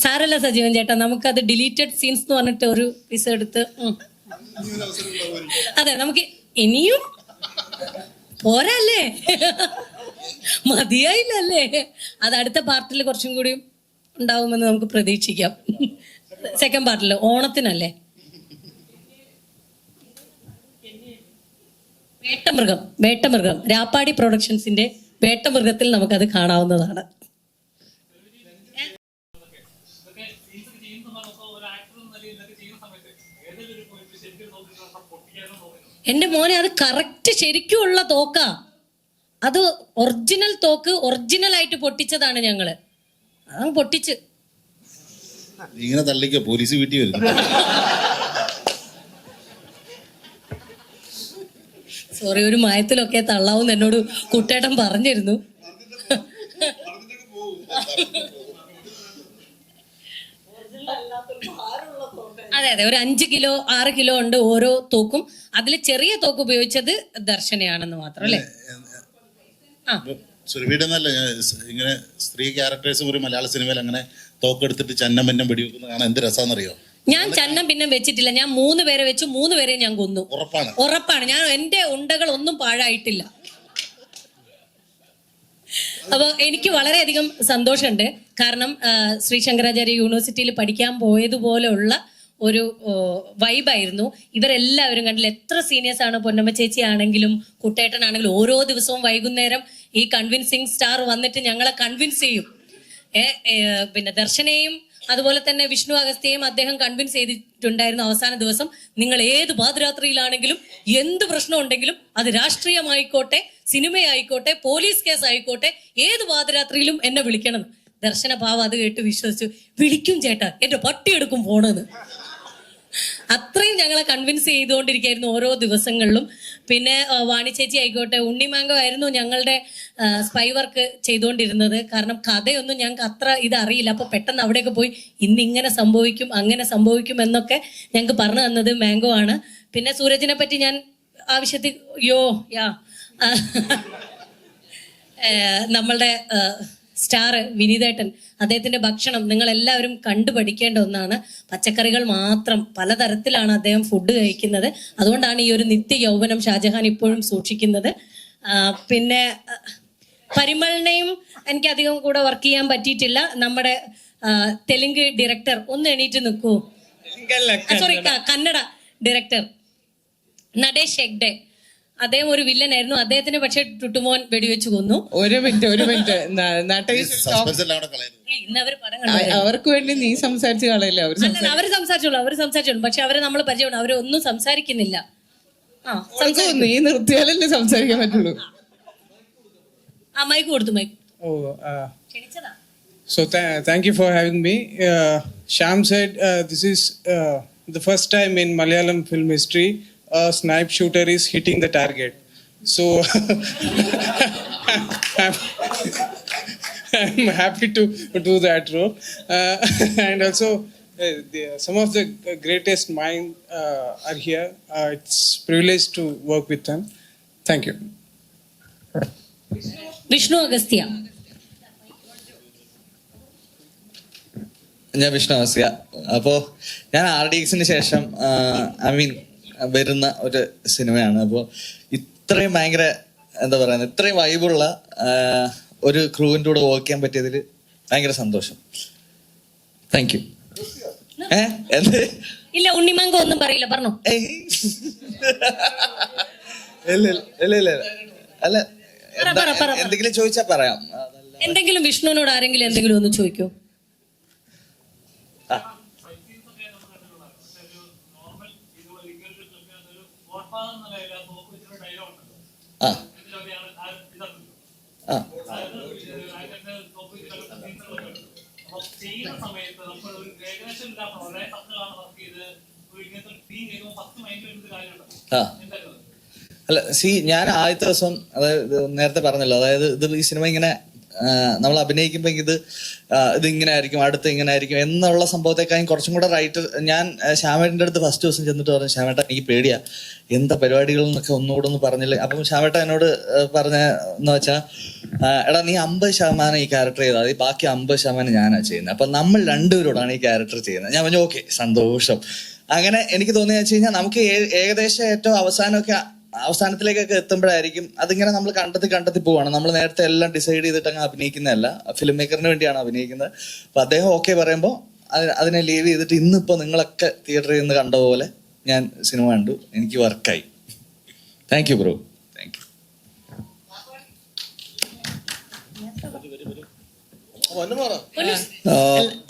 സാരല്ല സജീവൻ ചേട്ടാ, നമുക്കത് ഡിലീറ്റഡ് സീൻസ് എന്ന് പറഞ്ഞിട്ട് ഒരു പീസ് എടുത്ത് അതെ നമുക്ക് ഇനിയും പോരല്ലേ, മതിയായില്ലല്ലേ, അത് അടുത്ത പാർട്ടിൽ കുറച്ചും കൂടി ഉണ്ടാവുമെന്ന് നമുക്ക് പ്രതീക്ഷിക്കാം. സെക്കൻഡ് പാർട്ടിൽ ഓണത്തിനല്ലേ. വേട്ടമൃഗം രാപ്പാടി പ്രൊഡക്ഷൻസിന്റെ വേട്ടമൃഗത്തിൽ നമുക്കത് കാണാവുന്നതാണ്. എന്റെ മോനെ, അത് കറക്റ്റ് ശരിക്കുമുള്ള തോക്കാ. അത് ഒറിജിനൽ തോക്ക്, ഒറിജിനൽ ആയിട്ട് പൊട്ടിച്ചതാണ് ഞങ്ങള്. അതങ്ങ് പൊട്ടിച്ച് ഇങ്ങനെ തള്ളിക്കോ, പോലീസ് വീട്ടിൽ വരും. സോറി, ഒരു മയത്തിലൊക്കെ തള്ളാവൂന്ന് എന്നോട് കുട്ടേട്ടൻ പറഞ്ഞിരുന്നു. അതെ, ഒരു 5 കിലോ 6 കിലോ ഉണ്ട് ഓരോ തോക്കും. അതിൽ ചെറിയ തോക്ക് ഉപയോഗിച്ചത് ദർശനയാണെന്ന് മാത്രം അല്ലേ. സുരഭിയുടെ എന്നല്ല, ഇങ്ങനെ സ്ത്രീ ക്യാരക്ടേഴ്സ് ഒരു മലയാള സിനിമയിൽ അങ്ങനെ തോക്കെടുത്തിട്ട് ചന്നം പിന്നം വെടിവെക്കുന്ന കാണാൻ എന്ത് രസാന്നറിയോ? ഞാൻ ചന്നം പിന്നെ വെച്ചിട്ടില്ല. ഞാൻ 3 പേരെ വെച്ചു, 3 പേരെ ഞാൻ കൊന്നു. ഉറപ്പാണ്. ഞാൻ എന്റെ ഉണ്ടകൾ ഒന്നും പാഴായിട്ടില്ല. അപ്പൊ എനിക്ക് വളരെയധികം സന്തോഷമുണ്ട്. കാരണം ശ്രീ ശങ്കരാചാര്യ യൂണിവേഴ്സിറ്റിയിൽ പഠിക്കാൻ പോയതുപോലെയുള്ള ഒരു വൈബായിരുന്നു. ഇവരെല്ലാവരും കണ്ടില്ല. എത്ര സീനിയേഴ്സ് ആണ്, പൊന്നമ്മ ചേച്ചി ആണെങ്കിലും കുട്ടേട്ടനാണെങ്കിലും ഓരോ ദിവസവും വൈകുന്നേരം ഈ കൺവിൻസിങ് സ്റ്റാർ വന്നിട്ട് ഞങ്ങളെ കൺവിൻസ് ചെയ്യും. പിന്നെ ദർശനയും അതുപോലെ തന്നെ വിഷ്ണു അഗസ്ത്യയും അദ്ദേഹം കൺവിൻസ് ചെയ്തിട്ടുണ്ടായിരുന്നു. അവസാന ദിവസം നിങ്ങൾ ഏത് പാതിരാത്രിയിലാണെങ്കിലും എന്ത് പ്രശ്നം ഉണ്ടെങ്കിലും അത് രാഷ്ട്രീയമായിക്കോട്ടെ, സിനിമയായിക്കോട്ടെ, പോലീസ് കേസ് ആയിക്കോട്ടെ, ഏത് പാതിരാത്രിയിലും എന്നെ വിളിക്കണം. ദർശന ഭാവം അത് കേട്ട് വിശ്വസിച്ചു. വിളിക്കും ചേട്ടാ, എന്റെ പട്ടി എടുക്കും ഫോണെന്ന്. അത്രയും ഞങ്ങളെ കൺവിൻസ് ചെയ്തുകൊണ്ടിരിക്കുകയായിരുന്നു ഓരോ ദിവസങ്ങളിലും. പിന്നെ വാണി ചേച്ചി ആയിക്കോട്ടെ, ഉണ്ണിമാങ്കോ ആയിരുന്നു ഞങ്ങളുടെ സ്പൈ വർക്ക് ചെയ്തുകൊണ്ടിരുന്നത്. കാരണം കഥയൊന്നും ഞങ്ങൾക്ക് അത്ര ഇതറിയില്ല. അപ്പൊ പെട്ടെന്ന് അവിടെയൊക്കെ പോയി ഇന്ന് ഇങ്ങനെ സംഭവിക്കും, അങ്ങനെ സംഭവിക്കും എന്നൊക്കെ ഞങ്ങൾക്ക് പറഞ്ഞു തന്നത് മാംഗോ ആണ്. പിന്നെ സൂരജിനെ പറ്റി ഞാൻ ആവശ്യത്തിൽ നമ്മളുടെ സ്റ്റാർ വിനീതേട്ടൻ, അദ്ദേഹത്തിന്റെ ഭക്ഷണം നിങ്ങൾ എല്ലാവരും കണ്ടുപഠിക്കേണ്ട ഒന്നാണ്. പച്ചക്കറികൾ മാത്രം, പലതരത്തിലാണ് അദ്ദേഹം ഫുഡ് കഴിക്കുന്നത്. അതുകൊണ്ടാണ് ഈ ഒരു നിത്യ യൗവനം ഷാജഹാൻ ഇപ്പോഴും സൂക്ഷിക്കുന്നത്. പിന്നെ പരിമളിനെയും എനിക്ക് അധികം കൂടെ വർക്ക് ചെയ്യാൻ പറ്റിയിട്ടില്ല. നമ്മുടെ തെലുങ്ക് ഡയറക്ടർ ഒന്ന് എണീറ്റ് നിൽക്കൂ. Sorry, Kannada director Natesh Hegde. അദ്ദേഹം ഒരു വില്ലനായിരുന്നു. അദ്ദേഹത്തിന് പക്ഷെ ടുട്ടുമോൻ വെടിവെച്ച് കൊന്നു. ഒരു മിനിറ്റ് അവർക്ക് വേണ്ടി നീ സംസാരിച്ച് കളയില്ല. അവര് സംസാരിച്ചോളൂ. പക്ഷെ അവരെ നമ്മൾ പരിചയമാണ്. അവരൊന്നും സംസാരിക്കുന്നില്ല. നീ നിർത്തിയാലല്ലേ സംസാരിക്കാൻ പറ്റുള്ളൂ. മൈക്ക് കൊടുത്തു. Mic. So thank you for having me. Sham said this is the first time in Malayalam film history a snipe shooter is hitting the target. So I'm happy to do that role. And also some of the greatest minds are here. It's privilege to work with them. Thank you. Vishnu Agasthya. ഞാൻ വിഷ്ണു അഗസ്ത്യ. അപ്പോൾ ഞാൻ RDXന് ശേഷം വരുന്ന ഒരു സിനിമയാണ്. അപ്പോൾ ഇത്രയും ഭയങ്കര എന്താ പറയുക, ഇത്രയും വൈബുള്ള ഒരു ക്രൂവിൻ്റെ കൂടെ വർക്ക് ചെയ്യാൻ പറ്റിയതിൽ ഭയങ്കര സന്തോഷം. Thank you. ഇല്ല, ഉണ്ണിമാങ്കോ ഒന്നും പറയില്ല, പറഞ്ഞോ. അല്ല, എന്തെങ്കിലും ചോദിച്ചാ പറയാം. എന്തെങ്കിലും വിഷ്ണുവിനോട് ആരെങ്കിലും എന്തെങ്കിലും ഒന്ന് ചോദിക്കൂ. അല്ല, ഞാൻ ആദ്യത്തെ ദിവസം, അതായത് നേരത്തെ പറഞ്ഞല്ലോ, അതായത് ഇത് ഈ സിനിമ ഇങ്ങനെ നമ്മൾ അഭിനയിക്കുമ്പോൾ ഇതിങ്ങനെ ആയിരിക്കും, അടുത്ത് ഇങ്ങനെ ആയിരിക്കും എന്നുള്ള സംഭവത്തെക്കാളും കുറച്ചും കൂടെ റൈറ്റർ, ഞാൻ ശ്യാമേട്ടൻ്റെ അടുത്ത് ഫസ്റ്റ് ദിവസം ചെന്നിട്ട് പറഞ്ഞു, ശ്യാമേട്ട എനിക്ക് പേടിയാ, എന്താ പരിപാടികൾ എന്നൊക്കെ ഒന്നുകൂടെ ഒന്ന് പറഞ്ഞില്ലേ. അപ്പം ശ്യാമേട്ട എന്നോട് പറഞ്ഞെന്ന് വെച്ചാൽ, എടാ നീ 50% ഈ ക്യാരക്ടർ ചെയ്താൽ മതി, ബാക്കി 50% ഞാനാ ചെയ്യുന്നത്. അപ്പം നമ്മൾ രണ്ടുപേരോടാണ് ഈ ക്യാരക്ടർ ചെയ്യുന്നത്. ഞാൻ പറഞ്ഞു ഓക്കെ, സന്തോഷം. അങ്ങനെ എനിക്ക് തോന്നിയെന്ന് വെച്ച് കഴിഞ്ഞാൽ നമുക്ക് ഏകദേശം ഏറ്റവും അവസാനത്തിലേക്കൊക്കെ എത്തുമ്പോഴായിരിക്കും അതിങ്ങനെ നമ്മൾ കണ്ടെത്തി പോവാണ്. നമ്മൾ നേരത്തെ എല്ലാം ഡിസൈഡ് ചെയ്തിട്ട് അങ്ങ് അഭിനയിക്കുന്നതല്ല, ഫിലിം മേക്കറിന് വേണ്ടിയാണ് അഭിനയിക്കുന്നത്. അപ്പൊ അദ്ദേഹം ഓക്കെ പറയുമ്പോൾ അതിനെ ലീവ് ചെയ്തിട്ട് ഇന്നിപ്പോ നിങ്ങളൊക്കെ തിയേറ്ററിൽ നിന്ന് കണ്ട പോലെ ഞാൻ സിനിമ കണ്ടു, എനിക്ക് വർക്കായി. Thank you bro. Thank you.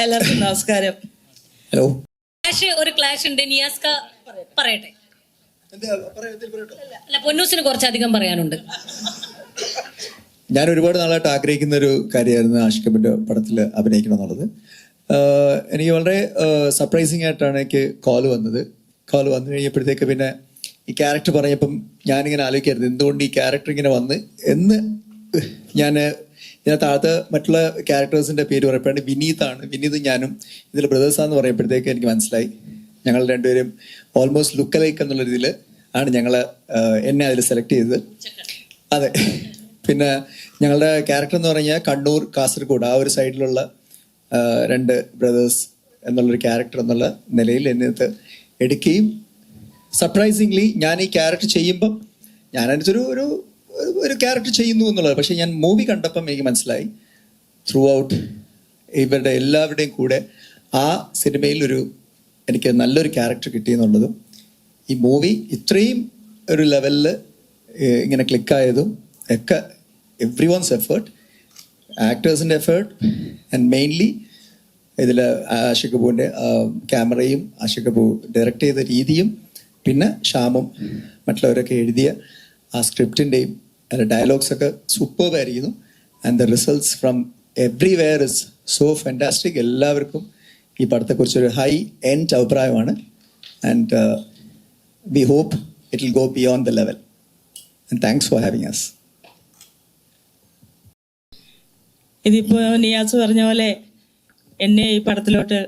എല്ലാവർക്കും നമസ്കാരം. ഹലോ. ഒരു ക്ലാഷ് ഉണ്ട്. നിയാസ്ക പറയട്ടെ. അല്ല, പൊന്നൂസിന് കുറച്ചധികം പറയാനുണ്ട്. ഞാൻ ഒരുപാട് നാളായിട്ട് ആഗ്രഹിക്കുന്ന ഒരു കാര്യമായിരുന്നു ആഷിഖിന്റെ പടത്തിൽ അഭിനയിക്കണം എന്നുള്ളത്. എനിക്ക് വളരെ സർപ്രൈസിങ് ആയിട്ടാണ് എനിക്ക് കോൾ വന്നത്. കോൾ വന്നു കഴിഞ്ഞപ്പോഴത്തേക്ക് പിന്നെ ഈ ക്യാരക്ടർ പറഞ്ഞപ്പം ഞാനിങ്ങനെ ആലോചിക്കായിരുന്നു എന്തുകൊണ്ട് ഈ ക്യാരക്ടർ ഇങ്ങനെ വന്ന് എന്ന്. ഞാൻ താഴത്ത് മറ്റുള്ള ക്യാരക്ടേഴ്സിന്റെ പേര് പറയപ്പോഴാണ് വിനീത് ഞാനും ഇതിൽ ബ്രദേഴ്സാന്ന് പറയുമ്പോഴത്തേക്ക് എനിക്ക് മനസ്സിലായി ഞങ്ങൾ രണ്ടുപേരും ഓൾമോസ്റ്റ് ലുക്ക് ലൈക്ക് എന്നുള്ള രീതിയിൽ ആണ് എന്നെ അതിൽ സെലക്ട് ചെയ്തത്. അതെ. പിന്നെ ഞങ്ങളുടെ ക്യാരക്ടർ എന്ന് പറഞ്ഞാൽ കണ്ണൂർ കാസർഗോഡ് ആ ഒരു സൈഡിലുള്ള 2 ബ്രദേഴ്സ് എന്നുള്ളൊരു ക്യാരക്ടർ എന്നുള്ള നിലയിൽ എന്നെ എടുക്കുകയും സർപ്രൈസിംഗ്ലി ഞാൻ ഈ ക്യാരക്ടർ ചെയ്യുമ്പം ഞാൻ അതിൻ്റെ ഒരു ക്യാരക്ടർ ചെയ്യുന്നു എന്നുള്ളത്. പക്ഷെ ഞാൻ മൂവി കണ്ടപ്പം എനിക്ക് മനസ്സിലായി ത്രൂ ഔട്ട് ഇവരുടെ എല്ലാവരുടെയും കൂടെ ആ സിനിമയിൽ എനിക്ക് നല്ലൊരു ക്യാരക്ടർ കിട്ടിയെന്നുള്ളതും ഈ മൂവി ഇത്രയും ഒരു ലെവലിൽ ഇങ്ങനെ ക്ലിക്കായതും ഒക്കെ എവ്രി വൺസ് എഫേർട്ട്, ആക്ടേഴ്സിൻ്റെ എഫേർട്ട് ആൻഡ് മെയിൻലി ഇതിൽ ആഷിഖ് കപൂറിൻ്റെ ക്യാമറയും ആഷിഖ് കപൂർ ഡയറക്റ്റ് ചെയ്ത രീതിയും പിന്നെ ഷ്യാമും മറ്റുള്ളവരൊക്കെ എഴുതിയ ആ സ്ക്രിപ്റ്റിൻ്റെയും ഡയലോഗ്സൊക്കെ സൂപ്പർബായിരിക്കുന്നു. And the results from everywhere is so fantastic. എല്ലാവർക്കും ഈ പടത്തെക്കുറിച്ചൊരു ഹൈ എൻഡ് അഭിപ്രായമാണ്. And we hope it will go beyond the level. And thanks for having us. ഇതിപ്പോൾ നിയാസ് പറഞ്ഞ പോലെ എന്നെ ഈ പടത്തിലോട്ട്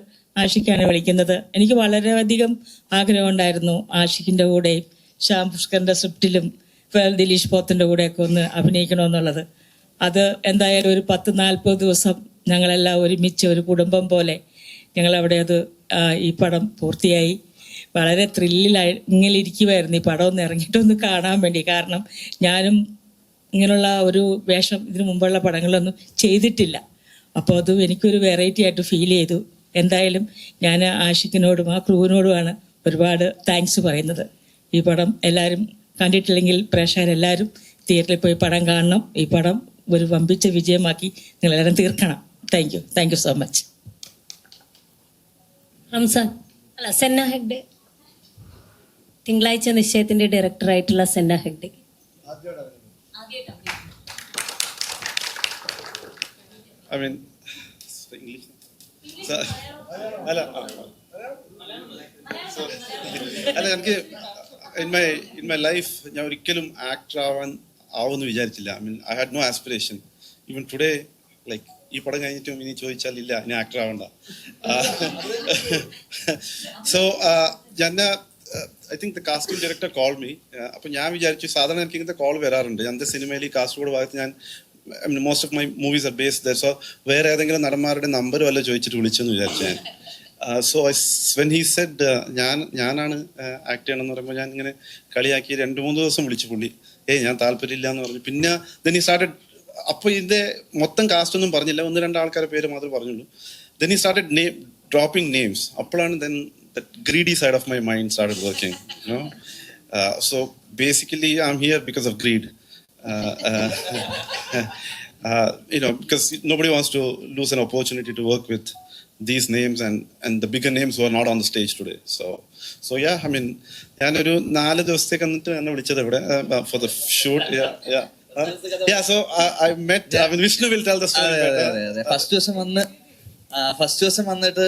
ആഷിഖാണ് വിളിക്കുന്നത്. എനിക്ക് വളരെയധികം ആഗ്രഹമുണ്ടായിരുന്നു ആഷിഖിൻ്റെ കൂടെയും ശ്യാം പുഷ്കറിൻ്റെ സ്ക്രിപ്റ്റിലും ദിലീഷ് പോത്തിൻ്റെ കൂടെയൊക്കെ ഒന്ന് അഭിനയിക്കണമെന്നുള്ളത്. അത് എന്തായാലും ഒരു 10-40 ദിവസം ഞങ്ങളെല്ലാം ഒരുമിച്ച് ഒരു കുടുംബം പോലെ ഞങ്ങളവിടെ ഈ പടം പൂർത്തിയായി. വളരെ ത്രില്ലിലായി ഇങ്ങനെ ഇരിക്കുമായിരുന്നു ഈ പടം ഒന്ന് ഇറങ്ങിയിട്ടൊന്ന് കാണാൻ വേണ്ടി. കാരണം ഞാനും ഇങ്ങനെയുള്ള ഒരു വേഷം ഇതിനു മുമ്പുള്ള പടങ്ങളൊന്നും ചെയ്തിട്ടില്ല. അപ്പോൾ അതും എനിക്കൊരു വെറൈറ്റി ആയിട്ട് ഫീൽ ചെയ്തു. എന്തായാലും ഞാൻ ആഷിഖിനോടും ആ ക്രൂവിനോടുമാണ് ഒരുപാട് താങ്ക്സ് പറയുന്നത്. ഈ പടം എല്ലാവരും കണ്ടിട്ടില്ലെങ്കിൽ പ്രേക്ഷകരെല്ലാവരും തിയേറ്ററിൽ പോയി പടം കാണണം. ഈ പടം ഒരു വമ്പിച്ച വിജയമാക്കി നിങ്ങളെല്ലാവരും തീർക്കണം. Thank you so much. Ramzan അല്ല സെന്ന ഹെഗ്ഡെ, തിങ്കളാഴ്ച നിശ്ചയത്തിന്റെ ഡയറക്ടറായിട്ടുള്ള Senna Hegde. I mean, English. അല്ല എനിക്ക് ഇൻ മൈ ലൈഫ് ഞാൻ ഒരിക്കലും ആക്ടർ ആവുമെന്ന് വിചാരിച്ചില്ല. I mean I had no aspiration. Even today like ഈ പടം കഴിഞ്ഞിട്ടും ഇനി ചോദിച്ചാൽ ഇല്ല ഇനി ആക്ടർ ആവണ്ട. സോ ഞാൻ I think the casting director call me. അപ്പം ഞാൻ വിചാരിച്ചു, സാധാരണ എനിക്ക് ഇങ്ങനത്തെ കോൾ വരാറുണ്ട്. എൻ്റെ സിനിമയിൽ ഈ കാസർഗോഡ് ഭാഗത്ത് ഞാൻ most of my movies are based there. So വേറെ ഏതെങ്കിലും നടന്മാരുടെ നമ്പർ വല്ല ചോദിച്ചിട്ട് വിളിച്ചെന്ന് വിചാരിച്ചു ഞാൻ. സോ വെൻ ഹി സെഡ് ഞാനാണ് ആക്ട് ചെയ്യണമെന്ന് പറയുമ്പോൾ ഞാൻ ഇങ്ങനെ കളിയാക്കി 2-3 ദിവസം വിളിച്ചു പുള്ളി. ഞാൻ താല്പര്യമില്ല എന്ന് പറഞ്ഞു. പിന്നെ ദെൻ ഹി സ്റ്റാർട്ടഡ്. അപ്പോൾ ഇതിൻ്റെ മൊത്തം കാസ്റ്റ് ഒന്നും പറഞ്ഞില്ല, 1-2 ആൾക്കാരുടെ പേര് മാത്രമേ പറഞ്ഞുള്ളൂ. Then he started dropping names. അപ്പോഴാണ് then that greedy side of my mind started working. So basically I am here because of greed. Because nobody wants to lose an opportunity to work with these names and the bigger names who are not on the stage today. So yeah, I mean, ഞാനൊരു 4 ദിവസത്തേക്ക് എന്നിട്ട് എന്നെ വിളിച്ചത് ഇവിടെ for the shoot. Yeah, so I met, I mean, Vishnu will tell the story better. First ദിവസം വന്നിട്ട്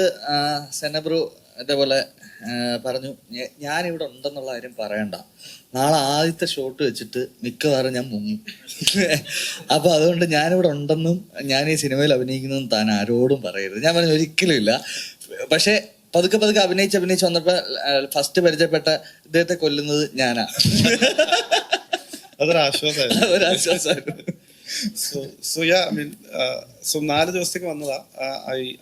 സെനബ്രു ഇതേപോലെ പറഞ്ഞു, ഞാനിവിടെ ഉണ്ടെന്നുള്ള കാര്യം പറയണ്ട, നാളെ ആദ്യത്തെ ഷോട്ട് വെച്ചിട്ട് മിക്കവാറും ഞാൻ മുങ്ങും. അപ്പൊ അതുകൊണ്ട് ഞാനിവിടെ ഉണ്ടെന്നും ഞാൻ ഈ സിനിമയിൽ അഭിനയിക്കുന്നതും താൻ ആരോടും പറയരുത്. ഞാൻ പറഞ്ഞു ഒരിക്കലും ഇല്ല. പക്ഷെ പതുക്കെ അഭിനയിച്ച് വന്നപ്പോ ഫസ്റ്റ് പരിചയപ്പെട്ട ഇദ്ദേഹത്തെ കൊല്ലുന്നത് ഞാനാ. അതൊരാശ്വാസമായിരുന്നു. So yeah, I mean, so 4 ദിവസത്തേക്ക് വന്നതാ.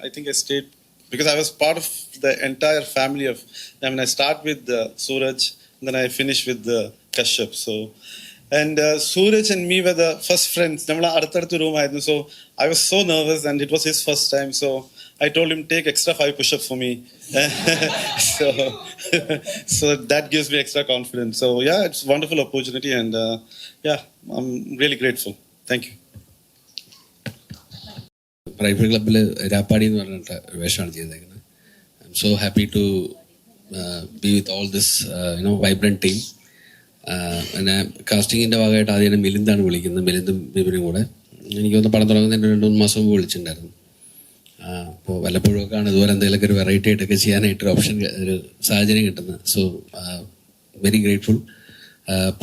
I think I stayed because I was part of the entire family of, I mean, I start with Suraj and then I finish with Kashyap. So and Suraj and me were the first friends. Namala adutha room aayirunnu. So I was so nervous and it was his first time, so I told him take extra 5 push-ups for me. So that gives me extra confidence. So yeah, it's a wonderful opportunity and yeah, I'm really grateful. Thank you. Rifle ക്ലബ്ബിൽ രാപ്പാടി എന്ന് പറഞ്ഞിട്ട് വേഷമാണ് ചെയ്തേക്കുന്നത്. I am so happy to be with all this vibrant team. പിന്നെ കാസ്റ്റിങ്ങിൻ്റെ ഭാഗമായിട്ട് ആദ്യം മിലിന്ദാണ് വിളിക്കുന്നത്. മിലിന്ദും ബിബിനും കൂടെ എനിക്കൊന്ന് പടം തുടങ്ങുന്നതിന് 2-3 മാസം മുമ്പ് വിളിച്ചിട്ടുണ്ടായിരുന്നു. അപ്പോൾ വല്ലപ്പോഴൊക്കെ ആണ് ഇതുപോലെ എന്തെങ്കിലുമൊക്കെ ഒരു വെറൈറ്റി ആയിട്ടൊക്കെ ചെയ്യാനായിട്ട് ഒരു സാഹചര്യം കിട്ടുന്നത്. So very grateful.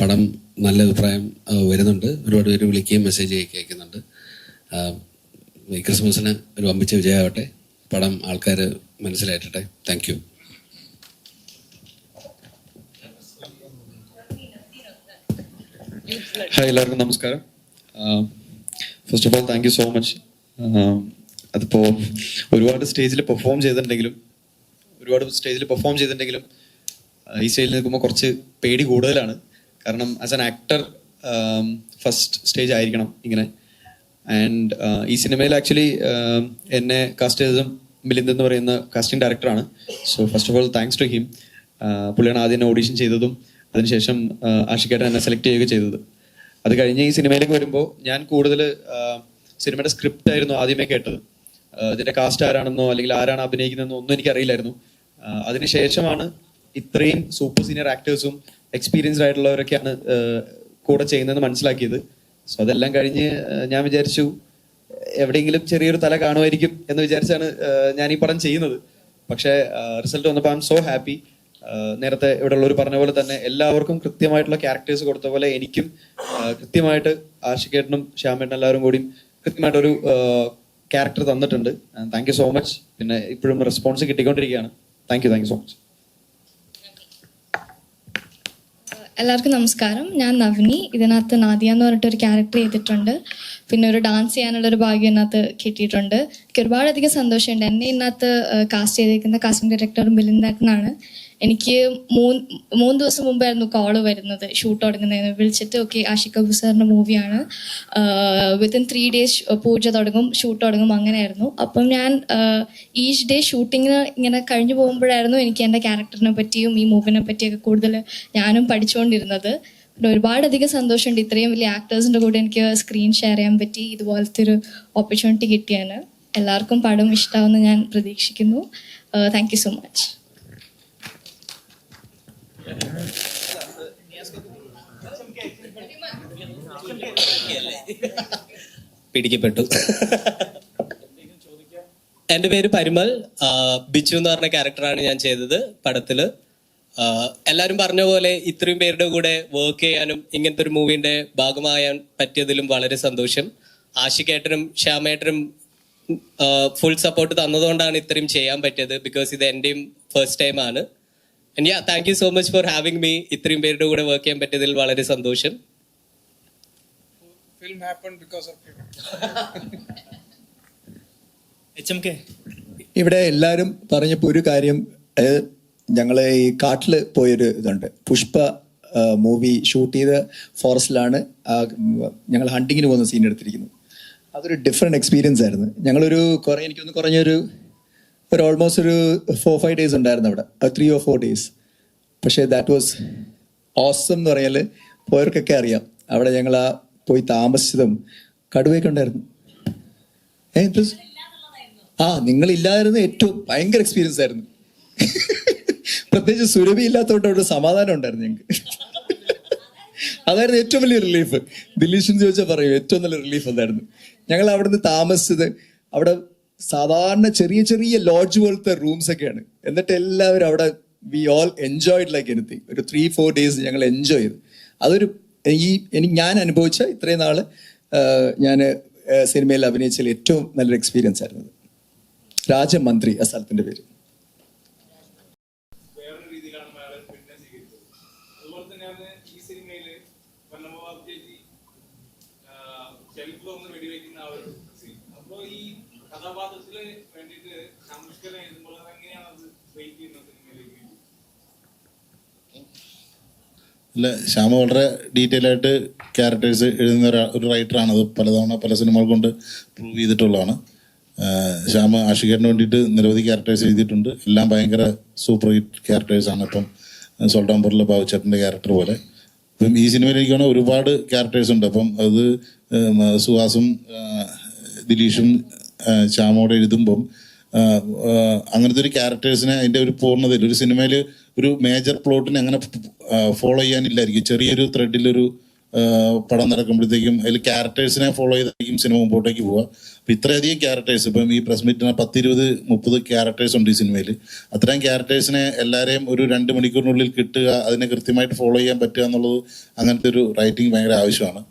പടം നല്ല അഭിപ്രായം വരുന്നുണ്ട്. ഒരുപാട് പേര് വിളിക്കുകയും മെസ്സേജ് അയക്കുന്നുണ്ട്. ഈ ക്രിസ്മസിന് ഒരു വമ്പിച്ച വിജയമാവട്ടെ. പടം ആൾക്കാർ മനസ്സിലായിട്ടെ. Thank you. ഹായ്, എല്ലാവർക്കും നമസ്കാരം. First of all thank you so much. അതിപ്പോൾ ഒരുപാട് സ്റ്റേജിൽ പെർഫോം ചെയ്തിട്ടുണ്ടെങ്കിലും ഈ സ്റ്റേജിൽ നിൽക്കുമ്പോൾ കുറച്ച് പേടി കൂടുതലാണ്. കാരണം as an actor first stage ആയിരിക്കണം ഇങ്ങനെ. ആൻഡ് ഈ സിനിമയിൽ ആക്ച്വലി എന്നെ കാസ്റ്റ് ചെയ്തതും മിലിന്ദ് എന്ന് പറയുന്ന കാസ്റ്റിംഗ് ഡയറക്ടറാണ്. So first of all thanks to him. പുള്ളിയാണ് ആദ്യം ഓഡീഷൻ ചെയ്തതും അതിനുശേഷം ആഷിക്കേട്ടൻ എന്നെ സെലക്ട് ചെയ്യുകയും ചെയ്തത്. അത് കഴിഞ്ഞ് ഈ സിനിമയിലേക്ക് വരുമ്പോൾ ഞാൻ കൂടുതൽ സിനിമയുടെ സ്ക്രിപ്റ്റ് ആയിരുന്നു ആദ്യമേ കേട്ടത്. ഇതിന്റെ കാസ്റ്റ് ആരാണെന്നോ അല്ലെങ്കിൽ ആരാണ് അഭിനയിക്കുന്നതെന്നോ ഒന്നും എനിക്കറിയില്ലായിരുന്നു. അതിനുശേഷമാണ് ഇത്രയും സൂപ്പർ സീനിയർ ആക്ടേഴ്സും എക്സ്പീരിയൻസ്ഡ് ആയിട്ടുള്ളവരൊക്കെയാണ് കൂടെ ചെയ്യുന്നതെന്ന് മനസ്സിലാക്കിയത്. സോ അതെല്ലാം കഴിഞ്ഞ് ഞാൻ വിചാരിച്ചു എവിടെയെങ്കിലും ചെറിയൊരു തല കാണുമായിരിക്കും എന്ന് വിചാരിച്ചാണ് ഞാൻ ഈ പടം ചെയ്യുന്നത്. പക്ഷേ റിസൾട്ട് വന്നപ്പോൾ ഐ എം സോ ഹാപ്പി. നേരത്തെ ഇവിടെ ഉള്ളവർ പറഞ്ഞ പോലെ തന്നെ എല്ലാവർക്കും കൃത്യമായിട്ടുള്ള ക്യാരക്ടേഴ്സ് കൊടുത്ത പോലെ എനിക്കും കൃത്യമായിട്ട് ആഷിക്കേട്ടനും ശ്യാമേട്ടനും എല്ലാവരും കൂടിയും കൃത്യമായിട്ടൊരു ക്യാരക്ടർ തന്നിട്ടുണ്ട്. Thank you so much. പിന്നെ ഇപ്പോഴും റെസ്പോൺസ് കിട്ടിക്കൊണ്ടിരിക്കുകയാണ്. Thank you so much. എല്ലാവർക്കും നമസ്കാരം. ഞാൻ നവനി. ഇതിനകത്ത് നാദിയ എന്ന് പറഞ്ഞിട്ടൊരു ക്യാരക്ടർ ചെയ്തിട്ടുണ്ട്. പിന്നെ ഒരു ഡാൻസ് ചെയ്യാനുള്ളൊരു ഭാഗ്യം ഇതിനകത്ത് കിട്ടിയിട്ടുണ്ട്. എനിക്ക് ഒരുപാടധികം സന്തോഷമുണ്ട്. എന്നെ ഇതിനകത്ത് കാസ്റ്റ് ചെയ്തിരിക്കുന്ന കാസ്റ്റിംഗ് ഡയറക്ടർ മിലിന്ദേട്ടനാണ്. എനിക്ക് മൂന്ന് ദിവസം മുമ്പായിരുന്നു കോള് വരുന്നത് ഷൂട്ട് തുടങ്ങുന്നതിന്. വിളിച്ചിട്ട് ഓക്കെ ആഷിഖ് കപൂർ സാറിൻ്റെ മൂവിയാണ്, വിത്തിൻ 3 days പൂജ തുടങ്ങും, ഷൂട്ട് തുടങ്ങും, അങ്ങനെയായിരുന്നു. അപ്പം ഞാൻ ഈച്ച് ഡേ ഷൂട്ടിങ്ങിന് ഇങ്ങനെ കഴിഞ്ഞു പോകുമ്പോഴായിരുന്നു എനിക്ക് എൻ്റെ ക്യാരക്ടറിനെ പറ്റിയും ഈ മൂവിനെ പറ്റിയൊക്കെ കൂടുതൽ ഞാനും പഠിച്ചുകൊണ്ടിരുന്നത്. പിന്നെ ഒരുപാടധികം സന്തോഷമുണ്ട് ഇത്രയും വലിയ ആക്ടേഴ്സിൻ്റെ കൂടെ എനിക്ക് സ്ക്രീൻ ഷെയർ ചെയ്യാൻ പറ്റി. ഇതുപോലത്തെ ഒരു ഓപ്പർച്യൂണിറ്റി കിട്ടിയാണ്. എല്ലാവർക്കും പടം ഇഷ്ടമാവുമെന്ന് ഞാൻ പ്രതീക്ഷിക്കുന്നു. Thank you so much. പിടിക്കപ്പെട്ടു. എൻ്റെ പേര് പരിമൽ. ബിച്ചു എന്ന് പറഞ്ഞ ക്യാരക്ടറാണ് ഞാൻ ചെയ്തത് പടത്തില്. എല്ലാവരും പറഞ്ഞ പോലെ ഇത്രയും പേരുടെ കൂടെ വർക്ക് ചെയ്യാനും ഇങ്ങനത്തെ ഒരു മൂവിന്റെ ഭാഗമാകാൻ പറ്റിയതിലും വളരെ സന്തോഷം. ആഷിക്കേട്ടനും ശ്യാമേട്ടനും ഫുൾ സപ്പോർട്ട് തന്നതുകൊണ്ടാണ് ഇത്രയും ചെയ്യാൻ പറ്റിയത്. ബിക്കോസ് ഇത് എൻ്റെയും ഫസ്റ്റ് ടൈം ആണ്. And yeah, thank you so much for having me. ഇത്രയും പേരുടെ കൂടെ വർക്ക് ചെയ്യാൻ പറ്റിയതിൽ വളരെ സന്തോഷം. Film happened because of you. HMK. ഇവിടെ എല്ലാവരും പറഞ്ഞപ്പോൾ ഒരു കാര്യം, ഞങ്ങൾ ഈ കാട്ടിൽ പോയൊരു ഇതുണ്ട്. പുഷ്പ മൂവി ഷൂട്ട് ചെയ്ത ഫോറസ്റ്റിലാണ് ഞങ്ങൾ ഹണ്ടിങ്ങിന് പോകുന്ന സീൻ എടുത്തിരിക്കുന്നത്. അതൊരു ഡിഫറെൻറ്റ് എക്സ്പീരിയൻസ് ആയിരുന്നു. ഞങ്ങളൊരു എനിക്കൊന്ന് കുറഞ്ഞൊരു ഓൾമോസ്റ്റ് ഒരു 4-5 days ഉണ്ടായിരുന്നു അവിടെ, 3 or 4 days. പക്ഷേ ദാറ്റ് വാസ് ഓസം എന്ന് പറഞ്ഞാൽ പോയവർക്കൊക്കെ അറിയാം. അവിടെ ഞങ്ങൾ പോയി താമസിച്ചതും കടുവയൊക്കെ ഉണ്ടായിരുന്നു. നിങ്ങളില്ലായിരുന്നു ഏറ്റവും ഭയങ്കര എക്സ്പീരിയൻസ് ആയിരുന്നു. പ്രത്യേകിച്ച് സുരഭി ഇല്ലാത്തതുകൊണ്ട് അവിടെ സമാധാനം ഉണ്ടായിരുന്നു ഞങ്ങൾക്ക്. അതായിരുന്നു ഏറ്റവും വലിയ റിലീഫ്. ദിലീഷ് ചോദിച്ചാൽ പറയും ഏറ്റവും നല്ല റിലീഫ് അതായിരുന്നു. ഞങ്ങൾ അവിടുന്ന് താമസിച്ചത് അവിടെ സാധാരണ ചെറിയ ചെറിയ ലോഡ്ജ് പോലത്തെ റൂംസ് ഒക്കെയാണ്. എന്നിട്ട് എല്ലാവരും അവിടെ we all enjoyed like anything. ഒരു 3-4 days ഞങ്ങൾ എൻജോയ് ചെയ്തു. അതൊരു ഞാൻ അനുഭവിച്ച ഇത്രയും നാള് ഞാൻ സിനിമയിൽ അഭിനയിച്ചതിൽ ഏറ്റവും നല്ലൊരു എക്സ്പീരിയൻസ് ആയിരുന്നു. രാജമന്ത്രി ആ സ്ഥലത്തിന്റെ പേര്. അല്ല, ശ്യാമ വളരെ ഡീറ്റെയിൽ ആയിട്ട് ക്യാരക്ടേഴ്സ് എഴുതുന്ന ഒരു റൈറ്ററാണ്. അത് പലതവണ പല സിനിമകൾ കൊണ്ട് പ്രൂവ് ചെയ്തിട്ടുള്ളതാണ്. ശ്യാമ ആഷിഖേട്ടന് വേണ്ടിയിട്ട് നിരവധി ക്യാരക്ടേഴ്സ് എഴുതിയിട്ടുണ്ട്. എല്ലാം ഭയങ്കര സൂപ്പർ ഹിറ്റ് ക്യാരക്ടേഴ്സാണ്. ഇപ്പം സോൾട്ടാംപൂരിലെ ബാബുച്ചേട്ടൻ്റെ ക്യാരക്ടർ പോലെ ഇപ്പം ഈ സിനിമയിൽ എനിക്കാണ് ഒരുപാട് ക്യാരക്ടേഴ്സ് ഉണ്ട്. അപ്പം അത് സുഹാസും ദിലീഷും ശ്യാമോടെ എഴുതുമ്പം അങ്ങനത്തെ ഒരു ക്യാരക്ടേഴ്സിനെ അതിൻ്റെ ഒരു പൂർണ്ണതയിൽ ഒരു സിനിമയിൽ ഒരു മേജർ പ്ലോട്ടിനെ അങ്ങനെ ഫോളോ ചെയ്യാനില്ലായിരിക്കും. ചെറിയൊരു ത്രെഡിലൊരു പടം നടക്കുമ്പോഴത്തേക്കും അതിൽ ക്യാരക്ടേഴ്സിനെ ഫോളോ ചെയ്തായിരിക്കും സിനിമ മുമ്പോട്ടേക്ക് പോവുക. അപ്പം ഇത്രയധികം ക്യാരക്ടേഴ്സ്, ഇപ്പം ഈ പ്രസ് മീറ്റിന് 10-20-30 ക്യാരക്ടേഴ്സ് ഉണ്ട് ഈ സിനിമയിൽ. അത്രയും ക്യാരക്ടേഴ്സിനെ എല്ലാവരെയും ഒരു 2 മണിക്കൂറിനുള്ളിൽ കിട്ടുക, അതിനെ കൃത്യമായിട്ട് ഫോളോ ചെയ്യാൻ പറ്റുക എന്നുള്ളത് അങ്ങനത്തെ ഒരു റൈറ്റിംഗ് ഭയങ്കര ആവശ്യമാണ്.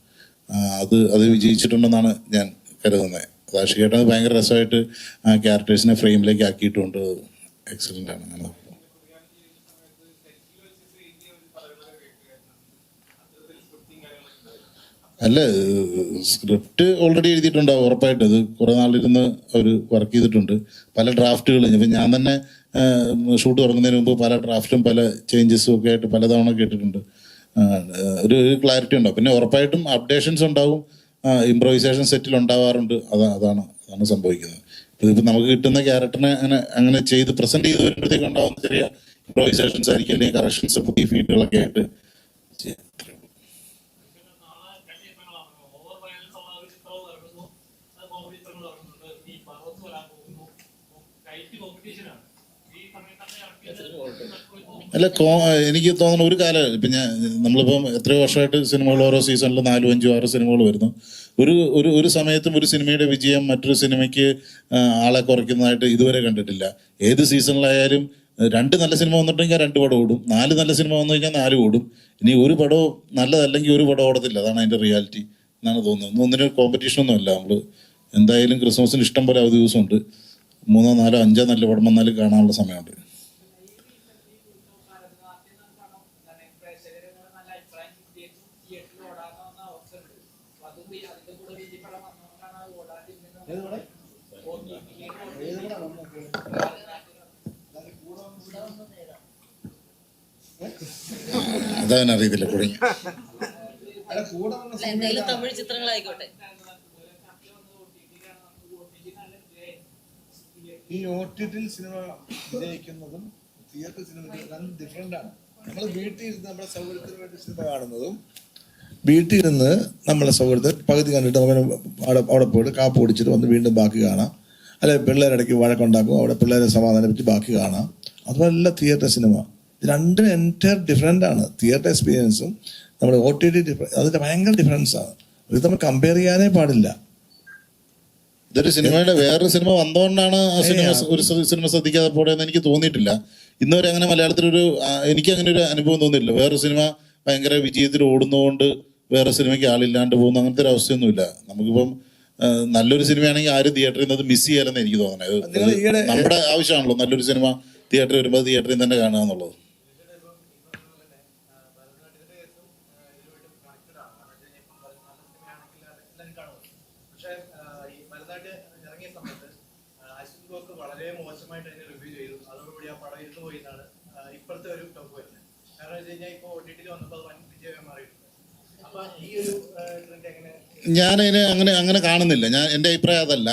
അത് വിജയിച്ചിട്ടുണ്ടെന്നാണ് ഞാൻ കരുതുന്നത്. ആഷിഖേട്ടൻ ഭയങ്കര രസമായിട്ട് ആ ക്യാരക്ടേഴ്സിനെ ഫ്രെയിമിലേക്ക് ആക്കിയിട്ടുണ്ട്. എക്സലൻ്റ് ആണ്. അങ്ങനെ അല്ല, സ്ക്രിപ്റ്റ് ഓൾറെഡി എഴുതിയിട്ടുണ്ടാവും ഉറപ്പായിട്ട്. അത് കുറെ നാളിരുന്ന് അവർ വർക്ക് ചെയ്തിട്ടുണ്ട്. പല ഡ്രാഫ്റ്റുകൾ ഇപ്പം ഞാൻ തന്നെ ഷൂട്ട് തുടങ്ങുന്നതിന് മുമ്പ് പല ഡ്രാഫ്റ്റും പല ചേഞ്ചസും ഒക്കെ ആയിട്ട് പലതവണ കേട്ടിട്ടുണ്ട്. ഒരു ക്ലാരിറ്റി ഉണ്ടാവും. പിന്നെ ഉറപ്പായിട്ടും അപ്ഡേഷൻസ് ഉണ്ടാവും, ഇംപ്രൊവൈസേഷൻ സെറ്റിൽ ഉണ്ടാവാറുണ്ട്. അതാണ് സംഭവിക്കുന്നത്. ഇതിപ്പോൾ നമുക്ക് കിട്ടുന്ന ക്യാരക്ടറിനെ അങ്ങനെ ചെയ്ത് പ്രസന്റ് ചെയ്ത് വരുമ്പോഴത്തേക്ക് ഉണ്ടാവുന്ന ചെറിയ ഇംപ്രൊവൈസേഷൻസ് ആയിരിക്കും, അല്ലെങ്കിൽ കറക്ഷൻസ്, പുതിയ ഫീഡുകളൊക്കെ ആയിട്ട് ചെയ്യാം. അല്ല, എനിക്ക് തോന്നുന്നു ഒരു കാലം ഇപ്പം നമ്മളിപ്പം എത്രയോ വർഷമായിട്ട് സിനിമകൾ ഓരോ സീസണിൽ 4, 5, 6 സിനിമകൾ വരുന്നു. ഒരു സമയത്തും ഒരു സിനിമയുടെ വിജയം മറ്റൊരു സിനിമയ്ക്ക് ആളെ കുറയ്ക്കുന്നതായിട്ട് ഇതുവരെ കണ്ടിട്ടില്ല. ഏത് സീസണിലായാലും 2 നല്ല സിനിമ വന്നിട്ടുണ്ടെങ്കിൽ 2 പടം ഓടും, 4 നല്ല സിനിമ വന്നു കഴിഞ്ഞാൽ 4 ഓടും. ഇനി ഒരു പടവും നല്ലതല്ലെങ്കിൽ ഒരു പടം ഓടത്തില്ല. അതാണ് അതിൻ്റെ റിയാലിറ്റി എന്നാണ് തോന്നുന്നത്. ഒന്നിനൊരു കോമ്പറ്റീഷനൊന്നും അല്ല. നമ്മൾ എന്തായാലും ക്രിസ്മസിന് ഇഷ്ടം പോലെ അവധി ദിവസമുണ്ട്. 3, 4, 5 നല്ല പടം വന്നാലും കാണാനുള്ള സമയമുണ്ട്. അതവനറിയത്തില്ല തുടങ്ങി. എന്തായാലും തമിഴ് ചിത്രങ്ങളായിക്കോട്ടെ. ഈ OTT സിനിമ വിജയിക്കുന്നതും തിയേറ്റർ സിനിമ ഡിഫറെന്റ് ആണ്. നമ്മൾ വീട്ടിൽ ഇരുന്ന് നമ്മുടെ സൗകര്യത്തിന് വേണ്ടി സിനിമ കാണുന്നതും വീട്ടിൽ ഇരുന്ന് നമ്മളെ സൗകര്യത്തിൽ പകുതി കണ്ടിട്ട് അവിടെ പോയിട്ട് കാപ്പ് ഓടിച്ചിട്ട് വന്ന് വീണ്ടും ബാക്കി കാണാം. അല്ലെ പിള്ളേരിടയ്ക്ക് വഴക്കുണ്ടാക്കും, അവിടെ പിള്ളേരെ സമാധാനിപ്പിച്ച് ബാക്കി കാണാം. അതുമല്ല തിയേറ്റർ സിനിമ. രണ്ടും എൻറ്റയർ ഡിഫറെൻ്റ് ആണ്. തിയേറ്റർ എക്സ്പീരിയൻസും നമ്മുടെ OTT അതിൻ്റെ ഭയങ്കര ഡിഫറൻസ് ആണ്. ഇത് നമ്മൾ കമ്പയർ ചെയ്യാനേ പാടില്ല. ഇതൊരു സിനിമയുടെ വേറൊരു സിനിമ വന്നുകൊണ്ടാണ് ആ സിനിമ ഒരു സിനിമ ശ്രദ്ധിക്കാതെ പോടെന്ന് എനിക്ക് തോന്നിയിട്ടില്ല. ഇന്നുവരെ അങ്ങനെ മലയാളത്തിലൊരു എനിക്ക് അങ്ങനെ ഒരു അനുഭവം തോന്നിയിട്ടില്ല. വേറൊരു സിനിമ ഭയങ്കര വിജയത്തിൽ ഓടുന്നതുകൊണ്ട് വേറെ സിനിമയ്ക്ക് ആളില്ലാണ്ട് പോകുന്ന അങ്ങനത്തെ ഒരു അവസ്ഥയൊന്നുമില്ല. നമുക്കിപ്പം നല്ലൊരു സിനിമയാണെങ്കിൽ ആരും തിയേറ്ററിൽ നിന്ന് അത് മിസ് ചെയ്യാലെന്ന് എനിക്ക് തോന്നണേ. നമ്മുടെ ആവശ്യമാണല്ലോ നല്ലൊരു സിനിമ തിയേറ്ററിൽ വരുമ്പോൾ തിയേറ്ററിൽ തന്നെ കാണുക എന്നുള്ളത്. വളരെ മോശമായിട്ട് അതിനെ റിവ്യൂ ചെയ്തു. അതോടുകൂടി ആ പടം ഇരുന്നു പോയി എന്നാണ് ഇപ്പോഴത്തെ ഒരു ടോക്ക് വരുന്നത്. കാരണം വെച്ച് കഴിഞ്ഞാൽ ഇപ്പോൾ OTT വന്നപ്പോൾ അത് വൻ വിജയമായി മാറിയിട്ടുണ്ട്. അപ്പൊ ഈ ഒരു ട്രെൻഡ് എങ്ങനെ? ഞാനതിനെ അങ്ങനെ കാണുന്നില്ല. എൻ്റെ അഭിപ്രായം അതല്ല.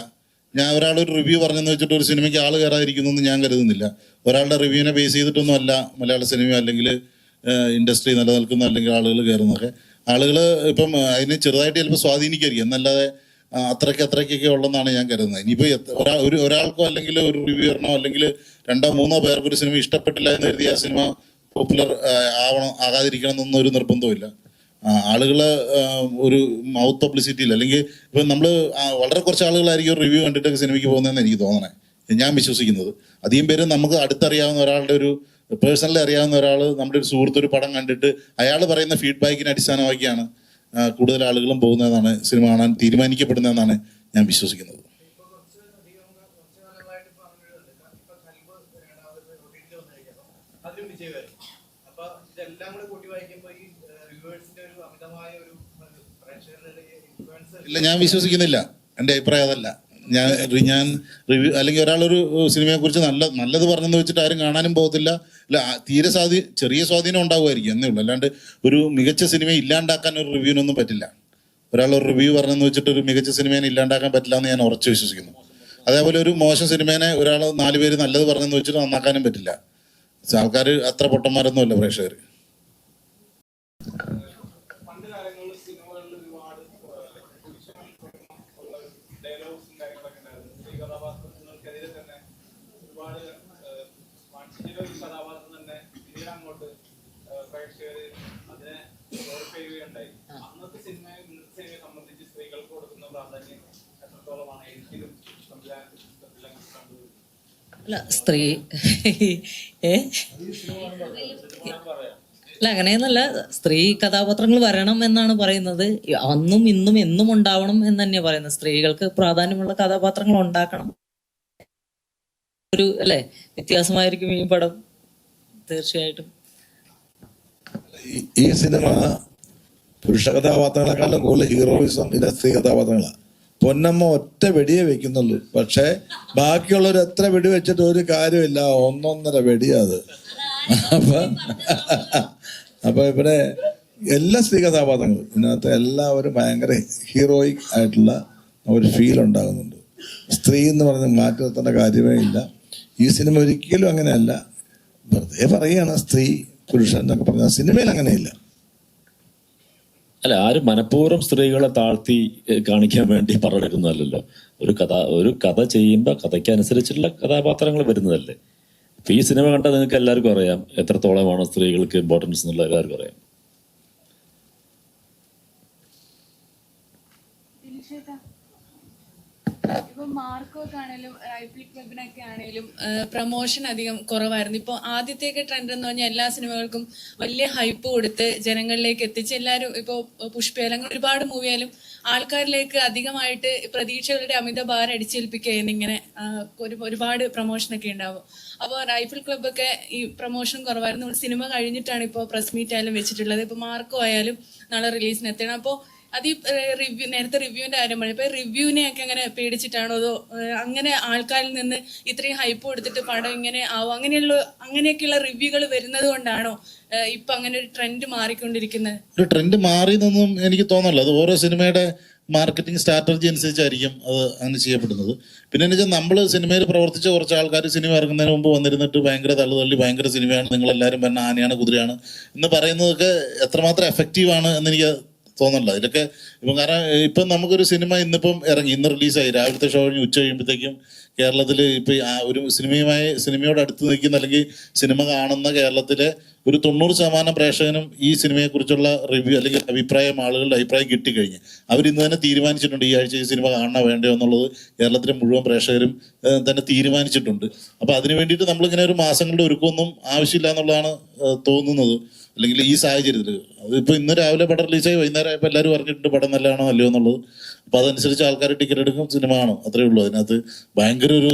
ഞാൻ ഒരാളൊരു റിവ്യൂ പറഞ്ഞെന്ന് വെച്ചിട്ട് ഒരു സിനിമയ്ക്ക് ആൾ കയറാതിരിക്കുന്നു എന്ന് ഞാൻ കരുതുന്നില്ല. ഒരാളുടെ റിവ്യൂവിനെ ബേസ് ചെയ്തിട്ടൊന്നും അല്ല മലയാള സിനിമ അല്ലെങ്കിൽ ഇൻഡസ്ട്രി നിലനിൽക്കുന്ന അല്ലെങ്കിൽ ആളുകൾ കയറുന്നതൊക്കെ. ആളുകൾ ഇപ്പം അതിനെ ചെറുതായിട്ട് ചിലപ്പോൾ സ്വാധീനിക്കായിരിക്കും എന്നല്ലാതെ അത്രയ്ക്കൊക്കെ ഉള്ളതെന്നാണ് ഞാൻ കരുതുന്നത്. ഇനിയിപ്പോൾ ഒരാൾക്കോ അല്ലെങ്കിൽ ഒരു റിവ്യൂറിനോ അല്ലെങ്കിൽ 2, 3 പേർക്ക് ഒരു സിനിമ ഇഷ്ടപ്പെട്ടില്ല എന്ന് കരുതി ആ സിനിമ പോപ്പുലർ ആകാതിരിക്കണം എന്നൊന്നും ഒരു നിർബന്ധമില്ല. ആളുകൾ ഒരു മൗത്ത് പബ്ലിസിറ്റിയിൽ അല്ലെങ്കിൽ ഇപ്പം നമ്മൾ വളരെ കുറച്ച് ആളുകളായിരിക്കും റിവ്യൂ കണ്ടിട്ടൊക്കെ സിനിമയ്ക്ക് പോകുന്നതെന്ന് എനിക്ക് തോന്നണേ, ഞാൻ വിശ്വസിക്കുന്നത്. അധികം പേര് നമുക്ക് അടുത്തറിയാവുന്ന ഒരാളുടെ ഒരു പേഴ്സണലി അറിയാവുന്ന ഒരാൾ നമ്മുടെ ഒരു സുഹൃത്ത് ഒരു പടം കണ്ടിട്ട് അയാൾ പറയുന്ന ഫീഡ്ബാക്കിനെ അടിസ്ഥാനമാക്കിയാണ് കൂടുതൽ ആളുകളും പോകുന്നതെന്നാണ് സിനിമ കാണാൻ തീരുമാനിക്കപ്പെടുന്നതെന്നാണ് ഞാൻ വിശ്വസിക്കുന്നത്. ഇല്ല, ഞാൻ വിശ്വസിക്കുന്നില്ല. എൻ്റെ അഭിപ്രായം അതല്ല. ഞാൻ റിവ്യൂ അല്ലെങ്കിൽ ഒരാളൊരു സിനിമയെക്കുറിച്ച് നല്ലത് പറഞ്ഞെന്ന് വെച്ചിട്ട് ആരും കാണാനും പോകത്തില്ല. അല്ല, തീരെ ചെറിയ സ്വാധീനം ഉണ്ടാവുമായിരിക്കും എന്നേ ഉള്ളൂ. അല്ലാണ്ട് ഒരു മികച്ച സിനിമ ഇല്ലാണ്ടാക്കാൻ ഒരു റിവ്യൂവിനൊന്നും പറ്റില്ല. ഒരാളൊരു റിവ്യൂ പറഞ്ഞെന്ന് വെച്ചിട്ട് ഒരു മികച്ച സിനിമേനെ ഇല്ലാണ്ടാക്കാൻ പറ്റില്ല എന്ന് ഞാൻ ഉറച്ചു വിശ്വസിക്കുന്നു. അതേപോലെ ഒരു മോശം സിനിമേനെ ഒരാൾ 4 പേര് നല്ലത് പറഞ്ഞെന്ന് വെച്ചിട്ട് നന്നാക്കാനും പറ്റില്ല. ആൾക്കാർ അത്ര പൊട്ടന്മാരൊന്നും അല്ല പ്രേക്ഷകർ. അല്ല സ്ത്രീ അല്ല അങ്ങനെയൊന്നല്ല, സ്ത്രീ കഥാപാത്രങ്ങൾ വരണം എന്നാണ് പറയുന്നത്. അന്നും ഇന്നും എന്നും ഉണ്ടാവണം എന്ന് തന്നെയാണ് പറയുന്നത്. സ്ത്രീകൾക്ക് പ്രാധാന്യമുള്ള കഥാപാത്രങ്ങൾ ഉണ്ടാക്കണം. ഒരു അല്ലേ വ്യത്യാസമായിരിക്കും ഈ പടം തീർച്ചയായിട്ടും. ഈ സിനിമ പുരുഷ കഥാപാത്രങ്ങളെക്കാളും കൂടുതൽ ഹീറോയിസം ഇതിന്റെ സ്ത്രീ കഥാപാത്രങ്ങളാണ്. പൊന്നമ്മ ഒറ്റ വെടിയേ വെക്കുന്നുള്ളൂ, പക്ഷെ ബാക്കിയുള്ളവർ എത്ര വെടി വെച്ചിട്ട് ഒരു കാര്യമില്ല, 1.5 വെടിയാ അത്. അപ്പൊ ഇവിടെ എല്ലാ സ്ത്രീ കഥാപാത്രങ്ങളും ഇതിനകത്ത് എല്ലാവരും ഭയങ്കര ഹീറോയിക് ആയിട്ടുള്ള ഒരു ഫീൽ ഉണ്ടാകുന്നുണ്ട്. സ്ത്രീ എന്ന് പറഞ്ഞ് മാറ്റി നിർത്തേണ്ട കാര്യമേ ഇല്ല. ഈ സിനിമ ഒരിക്കലും അങ്ങനെയല്ല. വെറുതെ പറയുകയാണ് സ്ത്രീ പുരുഷൻ എന്നൊക്കെ പറഞ്ഞാൽ സിനിമയിൽ അങ്ങനെയില്ല. അല്ല, ആരും മനഃപൂർവ്വം സ്ത്രീകളെ താഴ്ത്തി കാണിക്കാൻ വേണ്ടി പറഞ്ഞെടുക്കുന്നതല്ലല്ലോ. ഒരു കഥ ചെയ്യുമ്പോൾ കഥയ്ക്കനുസരിച്ചുള്ള കഥാപാത്രങ്ങൾ വരുന്നതല്ലേ. ഇപ്പൊ ഈ സിനിമ കണ്ടാൽ നിങ്ങൾക്ക് എല്ലാവർക്കും അറിയാം എത്രത്തോളമാണ് സ്ത്രീകൾക്ക് ഇമ്പോർട്ടൻസ് എന്നുള്ള എല്ലാവർക്കും അറിയാം. ഇപ്പൊ മാർക്കോക്കെ ആണെങ്കിലും റൈഫിൾ ക്ലബിനൊക്കെ ആണെങ്കിലും പ്രൊമോഷൻ അധികം കുറവായിരുന്നു. ഇപ്പൊ ആദ്യത്തെയൊക്കെ ട്രെൻഡ് എന്ന് പറഞ്ഞാൽ എല്ലാ സിനിമകൾക്കും വലിയ ഹൈപ്പ് കൊടുത്ത് ജനങ്ങളിലേക്ക് എത്തിച്ച് എല്ലാവരും ഇപ്പൊ പുഷ്പയാലും ഒരുപാട് മൂവിയായാലും ആൾക്കാരിലേക്ക് അധികമായിട്ട് പ്രതീക്ഷകളുടെ അമിത ഭാരം അടിച്ചേൽപ്പിക്കുകയെന്ന് ഇങ്ങനെ ഒരുപാട് പ്രൊമോഷനൊക്കെ ഉണ്ടാവും. അപ്പോൾ റൈഫിൾ ക്ലബ്ബൊക്കെ ഈ പ്രൊമോഷൻ കുറവായിരുന്നു. സിനിമ കഴിഞ്ഞിട്ടാണ് ഇപ്പോൾ പ്രസ് മീറ്റ് ആയാലും വെച്ചിട്ടുള്ളത്. ഇപ്പൊ മാർക്കോ ആയാലും നാളെ റിലീസിന് എത്തണം. അപ്പോൾ അത് ഈ നേരത്തെ റിവ്യൂവിന്റെ കാര്യം പറഞ്ഞു. ഇപ്പൊ റിവ്യൂവിനെയൊക്കെ അങ്ങനെ പേടിച്ചിട്ടാണോ അതോ അങ്ങനെ ആൾക്കാരിൽ നിന്ന് ഇത്രയും ഹൈപ്പ് കൊടുത്തിട്ട് പടം ഇങ്ങനെ ആവും അങ്ങനെയൊക്കെയുള്ള റിവ്യൂകൾ വരുന്നത് കൊണ്ടാണോ ഇപ്പൊ അങ്ങനെ ഒരു ട്രെൻഡ് മാറിക്കൊണ്ടിരിക്കുന്നത്? ഒരു ട്രെൻഡ് മാറിയെന്നൊന്നും എനിക്ക് തോന്നല്ല. അത് ഓരോ സിനിമയുടെ മാർക്കറ്റിംഗ് സ്ട്രാറ്റജി അനുസരിച്ചായിരിക്കും അത് അങ്ങനെ ചെയ്യപ്പെടുന്നത്. പിന്നെ എന്ന് വെച്ചാൽ നമ്മൾ സിനിമയിൽ പ്രവർത്തിച്ച കുറച്ച് ആൾക്കാർ സിനിമ ഇറങ്ങുന്നതിന് മുമ്പ് വന്നിരുന്നിട്ട് ഭയങ്കര തള്ളി ഭയങ്കര സിനിമയാണ്, നിങ്ങളെല്ലാവരും പറഞ്ഞ ആനയാണ് കുതിരയാണ് എന്ന് പറയുന്നതൊക്കെ എത്രമാത്രം എഫക്റ്റീവാണ് എന്നെനിക്ക് തോന്നല്ല. ഇതൊക്കെ ഇപ്പം കാരണം ഇപ്പം നമുക്കൊരു സിനിമ ഇന്നിപ്പം ഇറങ്ങി, ഇന്ന് റിലീസായി, രാവിലത്തെ ഷോ കഴിഞ്ഞ് ഉച്ച കഴിയുമ്പോഴത്തേക്കും കേരളത്തിൽ ഇപ്പം ഒരു സിനിമയോട് അടുത്ത് നിൽക്കുന്ന അല്ലെങ്കിൽ സിനിമ കാണുന്ന കേരളത്തിലെ ഒരു 90% പ്രേക്ഷകനും ഈ സിനിമയെക്കുറിച്ചുള്ള റിവ്യൂ അല്ലെങ്കിൽ അഭിപ്രായം, ആളുകളുടെ അഭിപ്രായം കിട്ടിക്കഴിഞ്ഞ് അവരിന്ന് തന്നെ തീരുമാനിച്ചിട്ടുണ്ട് ഈ ആഴ്ച ഈ സിനിമ കാണണോ വേണ്ടയോ എന്നുള്ളത് അതിലെ മുഴുവൻ പ്രേക്ഷകരും തന്നെ തീരുമാനിച്ചിട്ടുണ്ട്. അപ്പോൾ അതിന് വേണ്ടിയിട്ട് നമ്മളിങ്ങനെ ഒരു മാസങ്ങളുടെ ഒരുക്കമൊന്നും ആവശ്യമില്ല എന്നുള്ളതാണ് തോന്നുന്നത്. അല്ലെങ്കിൽ ഈ സാഹചര്യത്തിൽ അതിപ്പോൾ ഇന്ന് രാവിലെ പടം റിലീസായി വൈകുന്നേരം ആയപ്പോൾ എല്ലാവരും പറഞ്ഞിട്ടുണ്ട് പടം നല്ലതാണോ അല്ലയോ എന്നുള്ളത്. അപ്പോൾ അതനുസരിച്ച് ആൾക്കാർ ടിക്കറ്റ് എടുക്കും, സിനിമ കാണും, അത്രേ ഉള്ളൂ. അതിനകത്ത് ഭയങ്കര ഒരു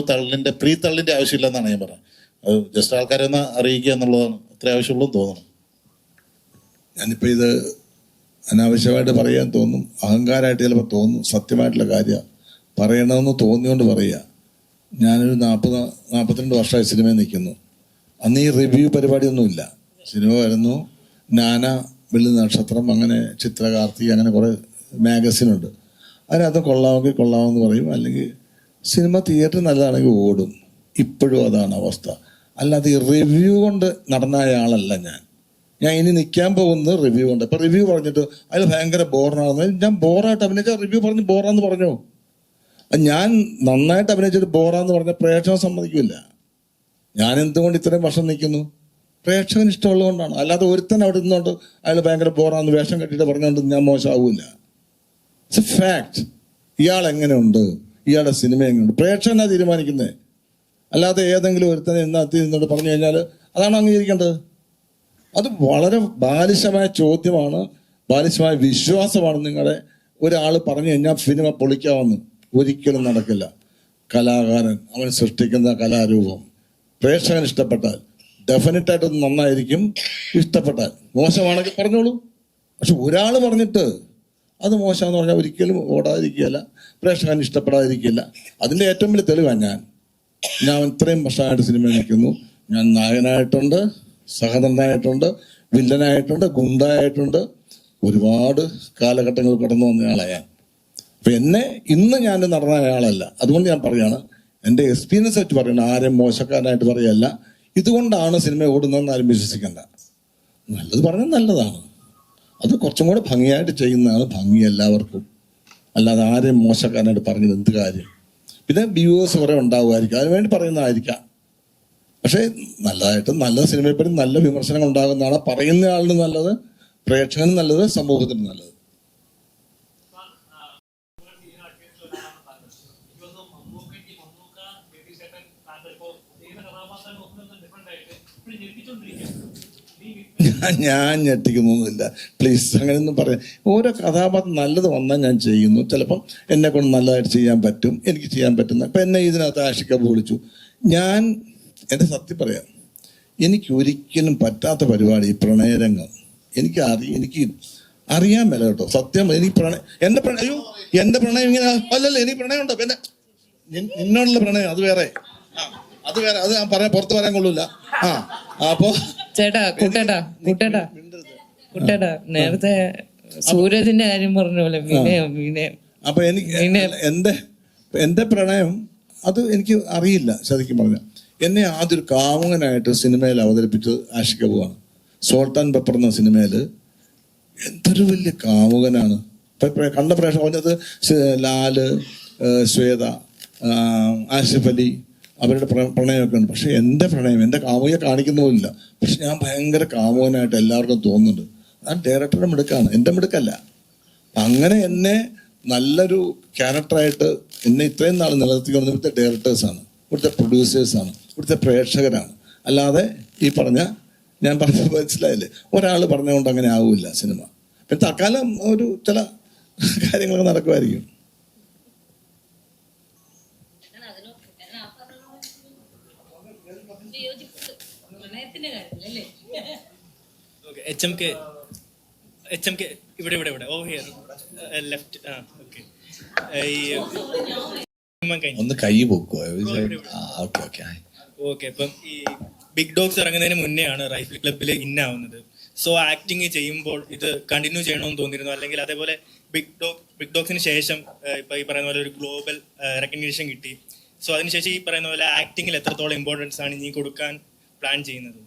പ്രീ തള്ളിൻ്റെ ആവശ്യമില്ല എന്നാണ് ഞാൻ പറഞ്ഞത്. അത് ജസ്റ്റ് ആൾക്കാരെ ഒന്ന് അറിയിക്കുക എന്നുള്ളതാണ് അത്ര ആവശ്യമുള്ളൂ തോന്നണം. ഞാനിപ്പോൾ ഇത് അനാവശ്യമായിട്ട് പറയാൻ തോന്നും, അഹങ്കാരമായിട്ട് ചിലപ്പോൾ തോന്നും, സത്യമായിട്ടുള്ള കാര്യമാണ് പറയണമെന്ന് തോന്നിയോണ്ട് പറയുക. ഞാനൊരു 42 വർഷമായി സിനിമയിൽ നിൽക്കുന്നു. അന്ന് ഈ റിവ്യൂ പരിപാടിയൊന്നുമില്ല. സിനിമ വരുന്നു, നാന, വെള്ളി നക്ഷത്രം, അങ്ങനെ ചിത്രകാർത്തി, അങ്ങനെ കുറേ മാഗസിനുണ്ട്. അതിനകത്ത് കൊള്ളാമെങ്കിൽ കൊള്ളാമെന്ന് പറയും, അല്ലെങ്കിൽ സിനിമ തിയേറ്റർ നല്ലതാണെങ്കിൽ ഓടും. ഇപ്പോഴും അതാണ് അവസ്ഥ. അല്ലാതെ ഈ റിവ്യൂ കൊണ്ട് നടന്ന ആളല്ല ഞാൻ ഇനി നിൽക്കാൻ പോകുന്നത് റിവ്യൂ കൊണ്ട്. ഇപ്പം റിവ്യൂ പറഞ്ഞിട്ട് അതിൽ ഭയങ്കര ബോറാണെന്ന് ഞാൻ ബോറായിട്ട് അഭിനയിച്ചാൽ റിവ്യൂ പറഞ്ഞ് ബോറാന്ന് പറഞ്ഞോ. ഞാൻ നന്നായിട്ട് അഭിനയിച്ചിട്ട് ബോറാന്ന് പറഞ്ഞ പ്രേക്ഷകൻ സമ്മതിക്കില്ല. ഞാൻ എന്തുകൊണ്ട് ഇത്രയും വർഷം നിൽക്കുന്നു? പ്രേക്ഷകന് ഇഷ്ടമുള്ളതുകൊണ്ടാണ്. അല്ലാതെ ഒരുത്തൻ അവിടെ നിന്നുകൊണ്ട് അയാൾ ഭയങ്കര ബോറാന്ന് വേഷം കെട്ടിയിട്ട് പറഞ്ഞുകൊണ്ട് ഞാൻ മോശമാവില്ല. It's A fact. ഇയാൾ എങ്ങനെയുണ്ട്, ഇയാളുടെ സിനിമ എങ്ങനെയുണ്ട്, പ്രേക്ഷകനാണ് തീരുമാനിക്കുന്നത്. അല്ലാതെ ഏതെങ്കിലും ഒരുത്തനെ ഇന്നത്തെ നിന്നോട് പറഞ്ഞു കഴിഞ്ഞാൽ അതാണ് അംഗീകരിക്കേണ്ടത്. അത് വളരെ ബാലിശമായ ചോദ്യമാണ്, ബാലിശമായ വിശ്വാസമാണ്. നിങ്ങളുടെ ഒരാൾ പറഞ്ഞു കഴിഞ്ഞാൽ സിനിമ പൊളിക്കാമെന്ന് ഒരിക്കലും നടക്കില്ല. കലാകാരൻ അവൻ സൃഷ്ടിക്കുന്ന കലാരൂപം പ്രേക്ഷകൻ ഇഷ്ടപ്പെട്ടാൽ ഡെഫിനറ്റായിട്ട് നന്നായിരിക്കും. ഇഷ്ടപ്പെട്ടാൽ മോശമാണെങ്കിൽ പറഞ്ഞോളൂ. പക്ഷെ ഒരാൾ പറഞ്ഞിട്ട് അത് മോശമെന്ന് പറഞ്ഞാൽ ഒരിക്കലും ഓടാതിരിക്കുകയല്ല, പ്രേക്ഷകൻ ഇഷ്ടപ്പെടാതിരിക്കില്ല. അതിൻ്റെ ഏറ്റവും വലിയ തെളിവാണ് ഞാൻ ഇത്രയും വർഷമായിട്ട് സിനിമ നിൽക്കുന്നു. ഞാൻ നായകനായിട്ടുണ്ട്, സഹനടനായിട്ടുണ്ട്, വില്ലനായിട്ടുണ്ട്, ഗുണ്ടായിട്ടുണ്ട്, ഒരുപാട് കാലഘട്ടങ്ങൾ കടന്നു വന്നയാളാണ് ഞാൻ. അപ്പം എന്നെ ഇന്ന് ഞാൻ നടനായ ആളല്ല. അതുകൊണ്ട് ഞാൻ പറയുകയാണ്, എൻ്റെ എക്സ്പീരിയൻസ് ആയിട്ട് പറയണം, ആരെയും മോശക്കാരനായിട്ട് പറയല്ല. ഇതുകൊണ്ടാണ് സിനിമ ഓടുന്നതെന്ന് ആരും വിശ്വസിക്കേണ്ട. നല്ലത് പറഞ്ഞാൽ നല്ലതാണ്, അത് കുറച്ചും കൂടെ ഭംഗിയായിട്ട് ചെയ്യുന്നതാണ് ഭംഗി എല്ലാവർക്കും. അല്ലാതെ ആരെയും മോശക്കാരനായിട്ട് പറഞ്ഞത് എന്ത് കാര്യം? പിന്നെ വ്യൂവേഴ്സ് കുറേ ഉണ്ടാവുമായിരിക്കും, അതിനുവേണ്ടി പറയുന്നതായിരിക്കാം. പക്ഷേ നല്ലതായിട്ട് നല്ല സിനിമയെപ്പറ്റി നല്ല വിമർശനങ്ങൾ ഉണ്ടാകുന്നതാണ് പറയുന്ന ആളിന് നല്ലത്, പ്രേക്ഷകനും നല്ലത്, സമൂഹത്തിനും നല്ലത്. ഞാൻ ഞെട്ടിക്കുന്നൊന്നുമില്ല, പ്ലീസ് അങ്ങനെയൊന്നും പറയാം. ഓരോ കഥാപാത്രം നല്ലത് വന്നാൽ ഞാൻ ചെയ്യുന്നു. ചിലപ്പം എന്നെ കൊണ്ട് നല്ലതായിട്ട് ചെയ്യാൻ പറ്റും, എനിക്ക് ചെയ്യാൻ പറ്റുന്ന. ഇപ്പം എന്നെ ഇതിനകത്ത് ആഷിക്കബ് വിളിച്ചു. ഞാൻ എൻ്റെ സത്യം പറയാം, എനിക്ക് ഒരിക്കലും പറ്റാത്ത പരിപാടി ഈ പ്രണയരംഗം. എനിക്ക് അറിയാൻ മേല കേട്ടോ, സത്യം. എനിക്ക് എന്റെ പ്രണയം ഇങ്ങനെ അല്ലല്ല, എനിക്ക് പ്രണയമുണ്ടോ? പിന്നെ നിന്നോടുള്ള പ്രണയം അത് വേറെ, അത് വേറെ, അത് ഞാൻ പുറത്ത് പറയാൻ കൊള്ളൂല. അപ്പോ കുട്ടേട്ടാ നേരത്തെ സൂരജിന്റെ കാര്യം പറഞ്ഞ പോലെ അപ്പൊ എനിക്ക് എന്റെ പ്രണയം അത് എനിക്ക് അറിയില്ല ശരിക്കും പറഞ്ഞ. എന്നെ ആദ്യം ഒരു കാമുകനായിട്ട് സിനിമയിൽ അവതരിപ്പിച്ചത് ആഷിക് കപൂറാണ്. സോൾട്ട് ആൻഡ് പെപ്പർ എന്ന സിനിമയിൽ എന്തൊരു വലിയ കാമുകനാണ്. കണ്ട പ്രേക്ഷകർ പറഞ്ഞത് ലാല്, ശ്വേത, ആസിഫ് അലി അവരുടെ പ്രണയമൊക്കെ ഉണ്ട്. പക്ഷെ എൻ്റെ പ്രണയം, എൻ്റെ കാമുകയെ കാണിക്കുന്നതുമില്ല. പക്ഷെ ഞാൻ ഭയങ്കര കാമുകനായിട്ട് എല്ലാവർക്കും തോന്നുന്നുണ്ട്. ഞാൻ ഡയറക്ടറുടെ മിടുക്കാണ്, എൻ്റെ മിടുക്കല്ല. അങ്ങനെ എന്നെ നല്ലൊരു ക്യാരക്ടറായിട്ട് എന്നെ ഇത്രയും നാൾ നിലനിർത്തിക്കൊണ്ട് ഇവിടുത്തെ ഡയറക്ടേഴ്സാണ്, ഇവിടുത്തെ പ്രൊഡ്യൂസേഴ്സാണ്, ഇവിടുത്തെ പ്രേക്ഷകരാണ്. അല്ലാതെ ഈ ഞാൻ പറഞ്ഞ മനസ്സിലായില്ലേ, ഒരാൾ പറഞ്ഞുകൊണ്ട് അങ്ങനെ ആവില്ല സിനിമ. പിന്നെ തൽക്കാലം ഒരു ചില കാര്യങ്ങളൊക്കെ നടക്കുമായിരിക്കും. ഒന്ന് കൈ പൊക്കുവോ? ഓക്കെ, ഇപ്പം ഈ ബിഗ് ഡോഗ്സ് ഇറങ്ങുന്നതിന് മുന്നേ ആണ് റൈഫിൾ ക്ലബ്ബിൽ ഇന്നാവുന്നത്. സോ ആക്ടിങ് ചെയ്യുമ്പോൾ ഇത് കണ്ടിന്യൂ ചെയ്യണമെന്ന് തോന്നിയിരുന്നു, അല്ലെങ്കിൽ അതേപോലെ ബിഗ് ഡോഗ്സിന് ശേഷം ഇപ്പൊ ഈ പറയുന്ന പോലെ ഒരു ഗ്ലോബൽ റെക്കഗ്നീഷൻ കിട്ടി. സോ അതിനുശേഷം ഈ പറയുന്ന പോലെ ആക്ടിങ്ങിൽ എത്രത്തോളം ഇമ്പോർട്ടൻസ് ആണ് നീ കൊടുക്കാൻ പ്ലാൻ ചെയ്യുന്നത്?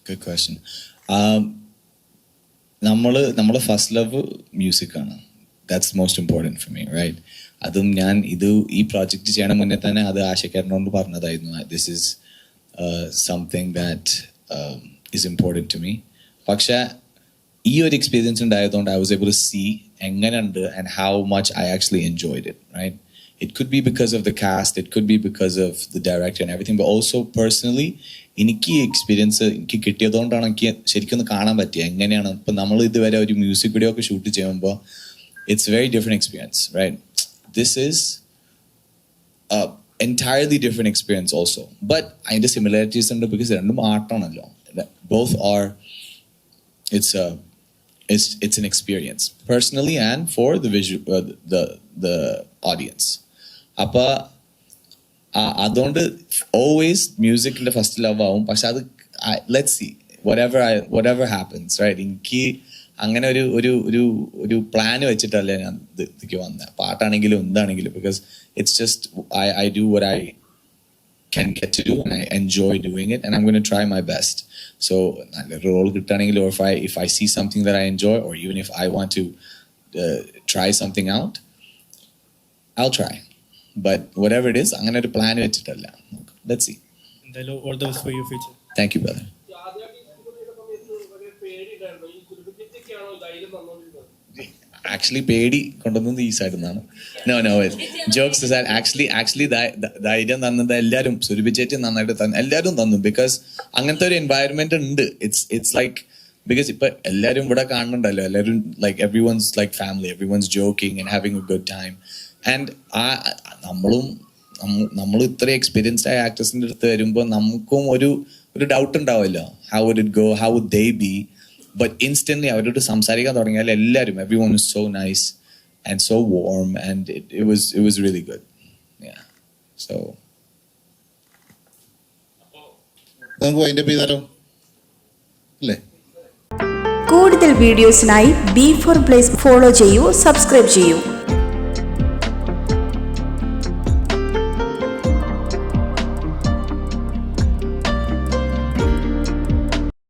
Good question. നമ്മളെ ഫസ്റ്റ് ലവ് മ്യൂസിക് ആണ്. That's most important for me, right? അതും ഞാൻ ഈ പ്രോജക്റ്റ് ചെയ്യണം മുന്നേ തന്നെ അത് ആശയ്ക്കാരനോട് പറഞ്ഞതായിരുന്നു. This is something that is important to me. പക്ഷേ ഈ ഒരു എക്സ്പീരിയൻസ് ഉണ്ടായതുകൊണ്ട് I was able to see എങ്ങനെയുണ്ട് and how much I actually enjoyed it, right? It could be because of the cast, it could be because of the director and everything, but also personally എനിക്ക് ഈ experience എനിക്ക് കിട്ടിയതുകൊണ്ടാണ് എനിക്ക് ശരിക്കും ഒന്ന് കാണാൻ പറ്റിയത് എങ്ങനെയാണ്. ഇപ്പം നമ്മൾ ഇതുവരെ ഒരു മ്യൂസിക് വീഡിയോ ഒക്കെ ഷൂട്ട് ചെയ്യുമ്പോൾ it's very different experience, right? This is entirely different experience also, but അതിൻ്റെ സിമിലാരിറ്റീസ് ഉണ്ട് ബിക്കോസ് രണ്ടും ആർട്ടാണല്ലോ. Both are it's an experience personally and for the visual the audience. അപ്പോൾ അതുകൊണ്ട് ഓൾവേസ് മ്യൂസിക്കിൻ്റെ ഫസ്റ്റ് ലവ് ആവും. പക്ഷെ അത് let's see whatever happens, right? എനിക്ക് അങ്ങനെ ഒരു പ്ലാൻ വെച്ചിട്ടല്ലേ ഞാൻ ഇതിലേക്ക് വന്നത്, പാട്ടാണെങ്കിലും എന്താണെങ്കിലും. Because it's just I do what I can get to do and I enjoy doing it and I'm going to try my best. So nalla role kittaanengil, or if I see something that I enjoy, or even if I want to try something out, I'll try. But whatever it is, angane oru plan vechittalla. Let's see. All the best for your future. Thank you, brother. Actually പേടി കൊണ്ടുവന്നത് ഈ സൈഡിൽ നിന്നാണ്. No, jokes aside, actually ധൈര്യം തന്നത് എല്ലാവരും, സുരഭിച്ചേറ്റി നന്നായിട്ട് എല്ലാവരും തന്നു. ബിക്കോസ് അങ്ങനത്തെ ഒരു എൻവയറമെന്റ് ഉണ്ട്. ഇറ്റ്സ് ലൈക്ക് ബിക്കോസ് ഇപ്പൊ എല്ലാവരും ഇവിടെ കാണുന്നുണ്ടല്ലോ, എല്ലാവരും like എവ്രിവൺസ് like family, എവ്രിവൺസ് joking and having A good time. And നമ്മൾ ഇത്ര എക്സ്പീരിയൻസ്ഡ് ആയ ആക്ടേഴ്സിന്റെ അടുത്ത് വരുമ്പോൾ നമുക്കും ഒരു ഡൗട്ട് ഉണ്ടാവുമല്ലോ, how would it go, how would they be. But instantly അവരോട് സംസാരിക്കാൻ തുടങ്ങിയാൽ എല്ലാവരും, everyone was so nice and so warm and it was really good. Yeah. So നമുക്ക് വൈൻഡപ്പ് ചെയ്താലോ അല്ലേ? കൂടുതൽ വീഡിയോസിനായി B4 Blaze ഫോളോ ചെയ്യൂ, സബ്സ്ക്രൈബ് ചെയ്യൂ.